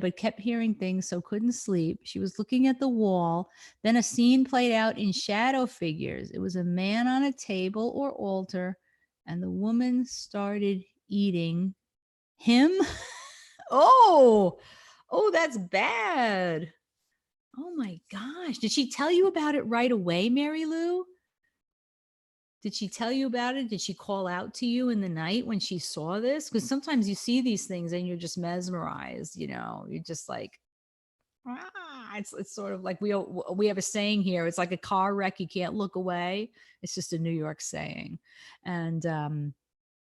Speaker 1: but kept hearing things, so couldn't sleep. She was looking at the wall. Then a scene played out in shadow figures. It was a man on a table or altar, and the woman started eating him. Oh, that's bad. Oh my gosh. Did she tell you about it right away, Mary Lou? Did she tell you about it? Did she call out to you in the night when she saw this? Because sometimes you see these things and you're just mesmerized, you're just like, it's sort of like we have a saying here. It's like a car wreck. You can't look away. It's just a New York saying. And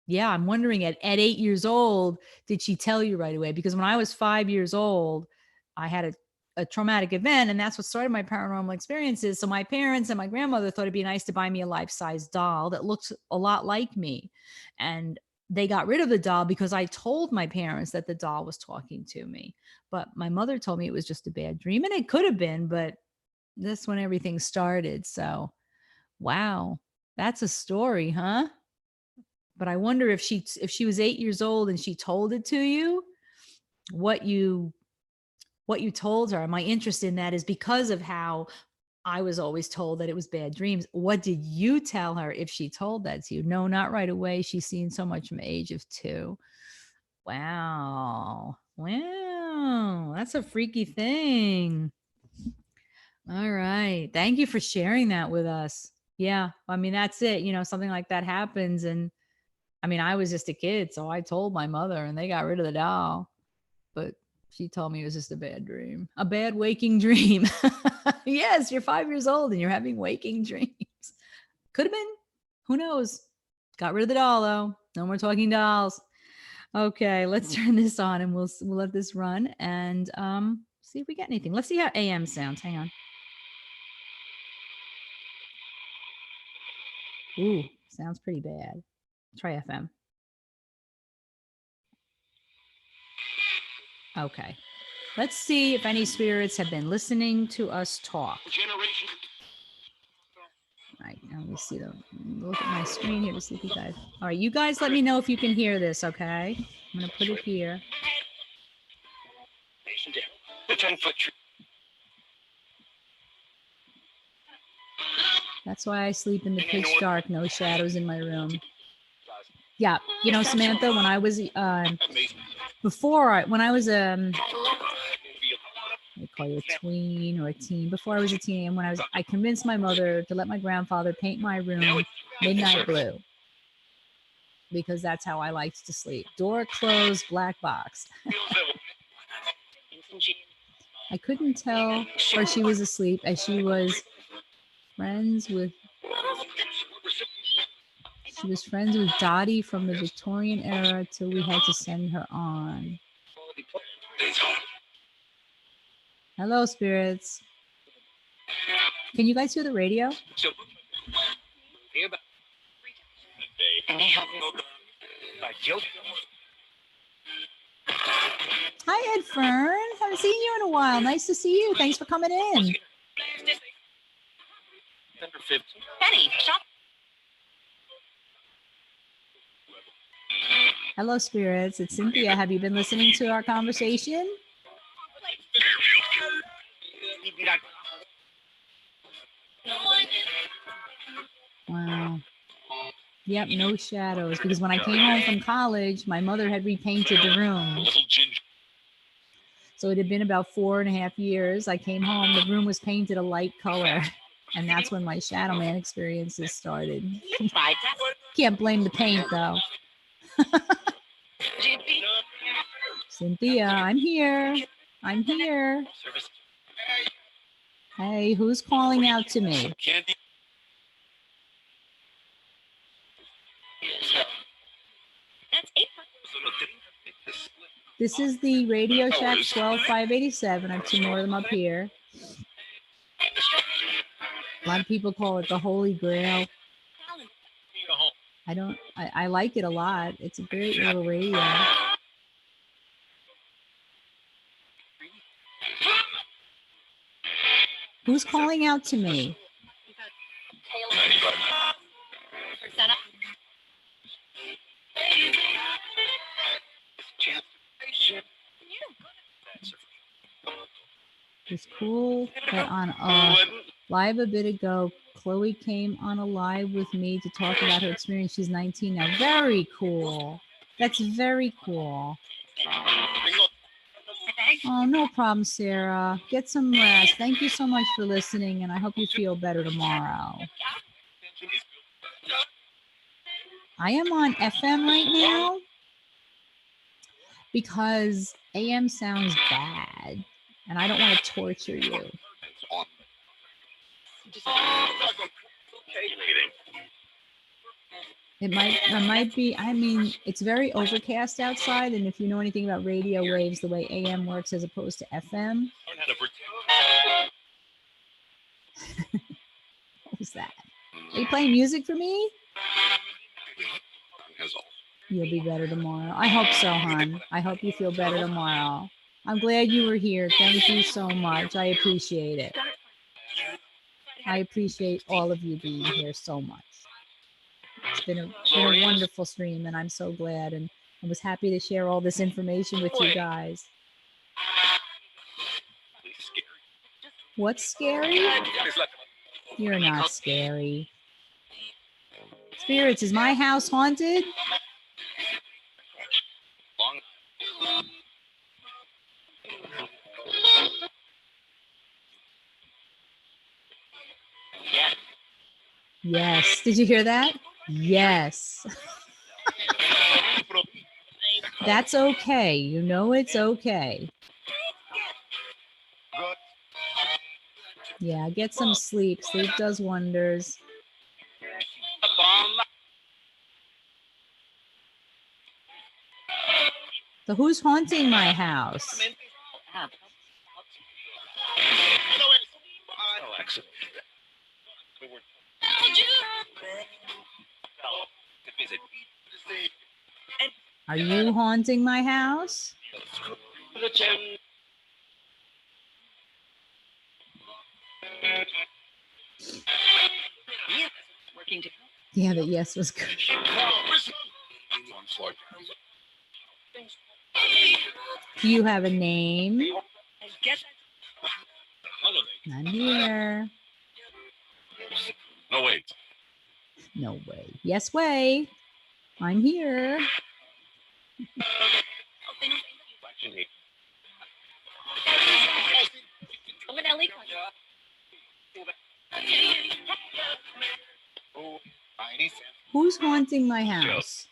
Speaker 1: yeah, I'm wondering at 8 years old, did she tell you right away? Because when I was 5 years old, I had a traumatic event, and that's what started my paranormal experiences. So my parents and my grandmother thought it'd be nice to buy me a life-size doll that looked a lot like me. And they got rid of the doll because I told my parents that the doll was talking to me. But my mother told me it was just a bad dream, and it could have been, but that's when everything started. So, wow, that's a story, huh? But I wonder if she was 8 years old and she told it to you, what you told her. My interest in that is because of how I was always told that it was bad dreams. What did you tell her if she told that to you? No, not right away. She's seen so much from the age of 2. Wow. That's a freaky thing. All right. Thank you for sharing that with us. Yeah. I mean, that's it. Something like that happens. And I mean, I was just a kid. So I told my mother and they got rid of the doll. But she told me it was just a bad dream, a bad waking dream. Yes, you're 5 years old and you're having waking dreams. Could have been. Who knows? Got rid of the doll though. No more talking dolls. Okay, let's turn this on and we'll let this run and see if we get anything. Let's see how AM sounds. Hang on. Ooh, sounds pretty bad. Try FM. Okay. Let's see if any spirits have been listening to us talk. All right, now let me see look at my screen here to see if you guys. All right, you guys let me know if you can hear this, okay? I'm going to put it here. That's why I sleep in the pitch dark, no shadows in my room. Yeah, Samantha, when I was when I was I call you a tween or a teen. Before I was a teen, I convinced my mother to let my grandfather paint my room midnight blue because that's how I liked to sleep. Door closed, black box. I couldn't tell where she was asleep as she was friends with Dottie from the Victorian era till we had to send her on. Hello, spirits. Can you guys hear the radio? Hi, Ed Fern. Haven't seen you in a while. Nice to see you. Thanks for coming in. Penny, stop. Hello, spirits. It's Cynthia. Have you been listening to our conversation? Wow. Yep, no shadows. Because when I came home from college, my mother had repainted the room. So it had been about 4.5 years. I came home, the room was painted a light color. And that's when my shadow man experiences started. Can't blame the paint, though. Cynthia, I'm here. I'm here. Hey, who's calling out to me? This is the Radio Shack 12587. I have 2 more of them up here. A lot of people call it the Holy Grail. I like it a lot. It's a great little radio. Who's calling out to me? It's cool that on live a bit ago, Chloe came on a live with me to talk about her experience. She's 19 now. Very cool. That's very cool. Oh, no problem, Sarah. Get some rest. Thank you so much for listening, and I hope you feel better tomorrow. I am on FM right now because AM sounds bad, and I don't want to torture you. It might be, I mean, it's very overcast outside, and if you know anything about radio waves, the way AM works as opposed to FM. What was that? Are you playing music for me? You'll be better tomorrow. I hope so, hon. I hope you feel better tomorrow. I'm glad you were here. Thank you so much. I appreciate it. I appreciate all of you being here so much. It's been a wonderful stream, and I'm so glad, and I was happy to share all this information with you guys. What's scary? You're not scary. Spirits, is my house haunted? Yes. Did you hear that? Yes. That's okay. You know it's okay. Yeah, get some sleep. Sleep does wonders. So who's haunting my house? Are you haunting my house? Yeah, the yes was good. Do you have a name? Not here.
Speaker 2: No, wait.
Speaker 1: No way. Yes way. I'm here. Who's haunting my house?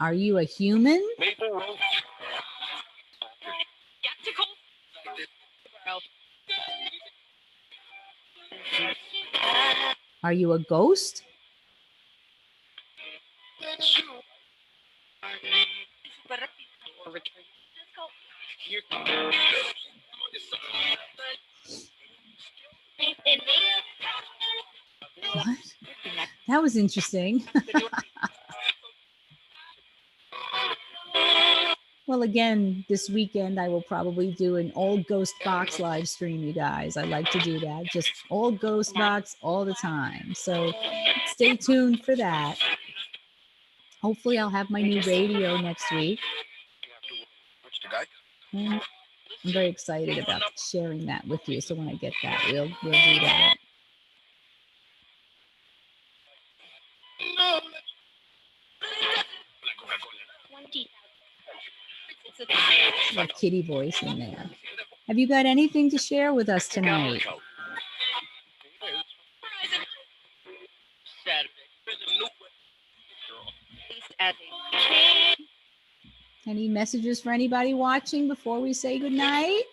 Speaker 1: Are you a human? Are you a ghost? What? That was interesting. Well, again, this weekend I will probably do an old ghost box live stream, you guys. I like to do that. Just old ghost box all the time. So stay tuned for that. Hopefully I'll have my new radio next week. And I'm very excited about sharing that with you. So when I get that, we'll do that. A kitty voice in there. Have you got anything to share with us tonight? Any messages for anybody watching before we say goodnight?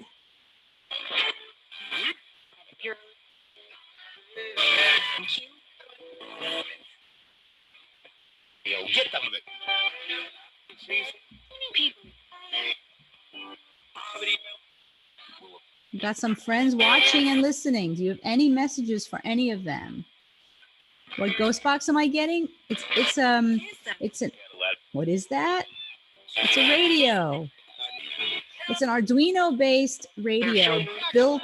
Speaker 1: We've got some friends watching and listening. Do you have any messages for any of them? What ghost box am I getting? It's an what is that? It's a radio. It's an Arduino based radio built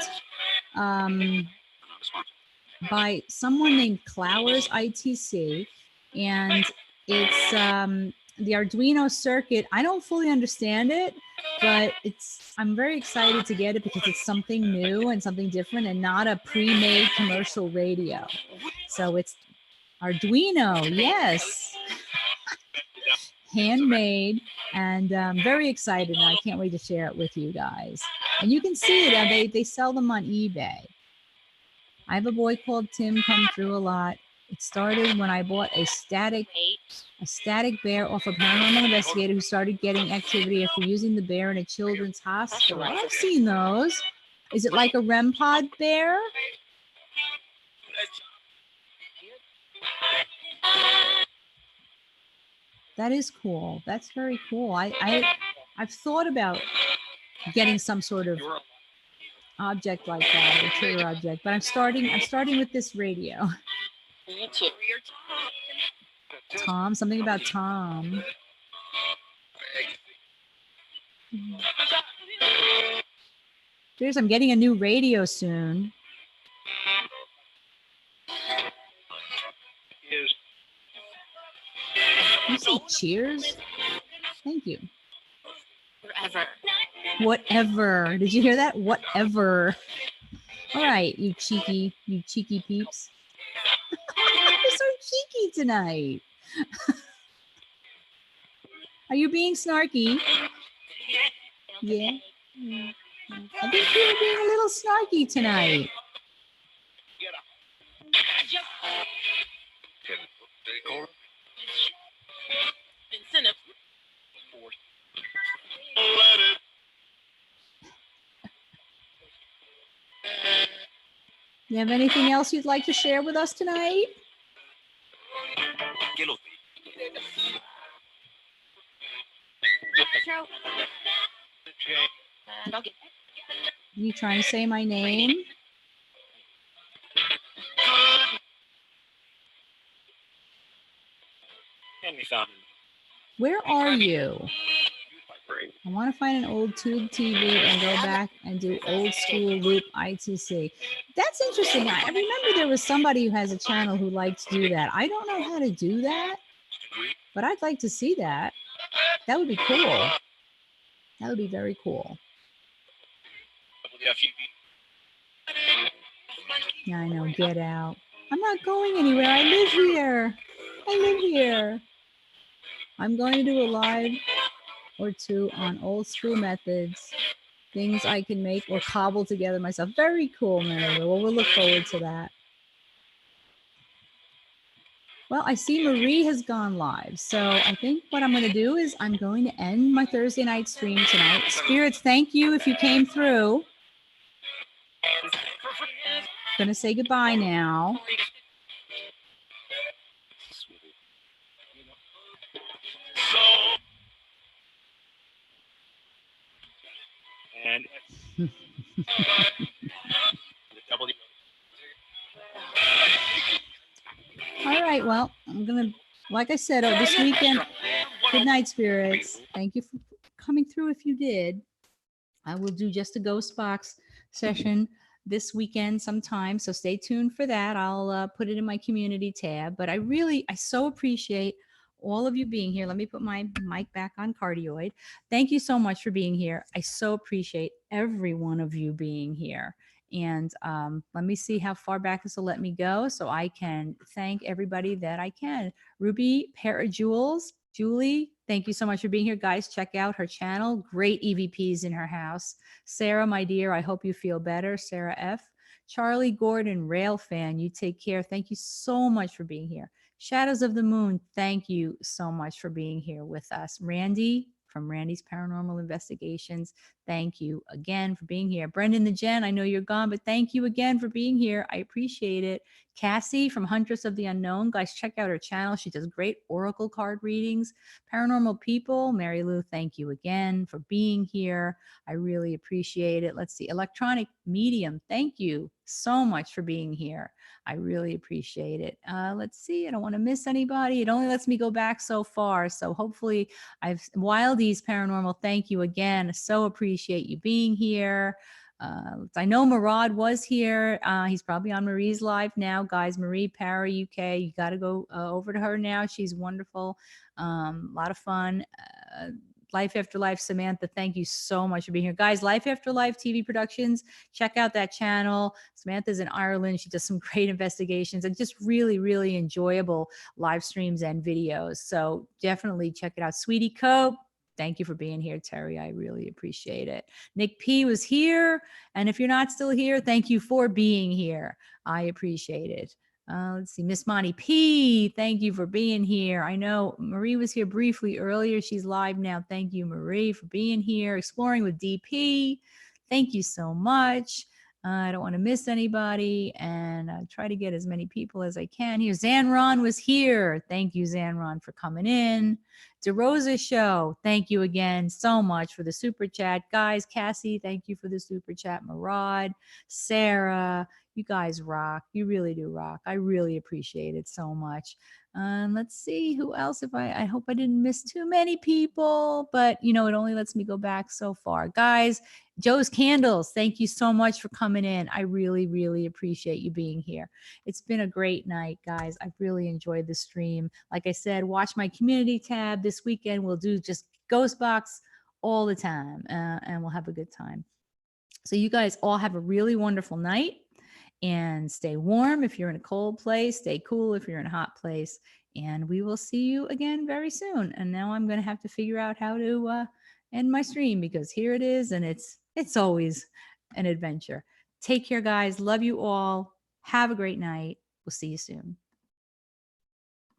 Speaker 1: by someone named Clowers ITC, and it's the Arduino circuit. I don't fully understand it, but I'm very excited to get it because it's something new and something different and not a pre-made commercial radio. So it's Arduino, yes. Handmade, and I'm very excited, and I can't wait to share it with you guys. And you can see it, they sell them on eBay. I have a boy called Tim come through a lot. It started when I bought a static bear off a paranormal investigator who started getting activity after using the bear in a children's hospital. I've seen those. Is it like a REM pod bear? That is cool. That's very cool. I've thought about getting some sort of object like that, a trigger object, but I'm starting with this radio. Tom, something about Tom. I'm getting a new radio soon. You say cheers? Thank you. Whatever. Did you hear that? Whatever. All right, you cheeky peeps. You're so cheeky tonight. Are you being snarky? Yeah. I think you were being a little snarky tonight. You have anything else you'd like to share with us tonight? You trying to say my name? Where are you? I want to find an old tube TV and go back and do old school loop ITC. That's interesting. I remember there was somebody who has a channel who liked to do that. I don't know how to do that, but I'd like to see that. That would be cool. That would be very cool. Yeah, I know. Get out. I'm not going anywhere. I live here. I live here. I'm going to do a live or two on old school methods, things I can make or cobble together myself. Very cool, Mary. Well, we'll look forward to that. Well, I see Marie has gone live. So I think what I'm going to do is I'm going to end my Thursday night stream tonight. Spirits, thank you if you came through. Going to say goodbye now. All right. Well, I'm going to, like I said, this weekend, good night, spirits. Thank you for coming through if you did. I will do just a ghost box session this weekend sometime. So stay tuned for that. I'll put it in my community tab. But I so appreciate all of you being here. Let me put my mic back on cardioid. Thank you so much for being here. I so appreciate every one of you being here. And let me see how far back this will let me go so I can thank everybody that I can. Ruby, Parajewels, Julie, thank you so much for being here. Guys, check out her channel. Great EVPs in her house. Sarah, my dear, I hope you feel better. Sarah F. Charlie Gordon, Rail Fan, you take care. Thank you so much for being here. Shadows of the Moon, thank you so much for being here with us. Randy from Randy's Paranormal Investigations, thank you again for being here. Brendan the Jen, I know you're gone, but thank you again for being here. I appreciate it. Cassie from Huntress of the Unknown, guys, check out her channel. She does great oracle card readings. Paranormal People, Mary Lou, thank you again for being here. I really appreciate it. Let's see, Electronic Medium, thank you so much for being here. I really appreciate it. Let's see, I don't want to miss anybody. It only lets me go back so far. So hopefully Wildy's Paranormal, thank you again. So appreciate you being here. I know Murad was here. He's probably on Marie's live now. Guys, Marie, Para, UK, you got to go over to her now. She's wonderful. A lot of fun. Life After Life, Samantha, thank you so much for being here. Guys, Life After Life TV Productions, check out that channel. Samantha's in Ireland. She does some great investigations and just really, really enjoyable live streams and videos. So definitely check it out. Sweetie Cope, thank you for being here, Terry. I really appreciate it. Nick P was here. And if you're not still here, thank you for being here. I appreciate it. Let's see, Miss Monty P, thank you for being here. I know Marie was here briefly earlier. She's live now. Thank you, Marie, for being here. Exploring with DP, thank you so much. I don't want to miss anybody, and I try to get as many people as I can here. Zanron was here. Thank you, Zanron, for coming in. DeRosa Show, thank you again so much for the super chat. Guys, Cassie, thank you for the super chat. Murad, Sarah, you guys rock. You really do rock. I really appreciate it so much. Let's see who else. I hope I didn't miss too many people, but it only lets me go back so far. Guys, Joe's Candles, thank you so much for coming in. I really, really appreciate you being here. It's been a great night, guys. I've really enjoyed the stream. Like I said, watch my community tab this weekend. We'll do just Ghost Box all the time, and we'll have a good time. So you guys all have a really wonderful night. and stay warm if you're in a cold place, stay cool if you're in a hot place. And we will see you again very soon. And now I'm going to have to figure out how to end my stream, because here it is, and it's always an adventure. Take care, guys. Love you all. Have a great night. We'll see you soon.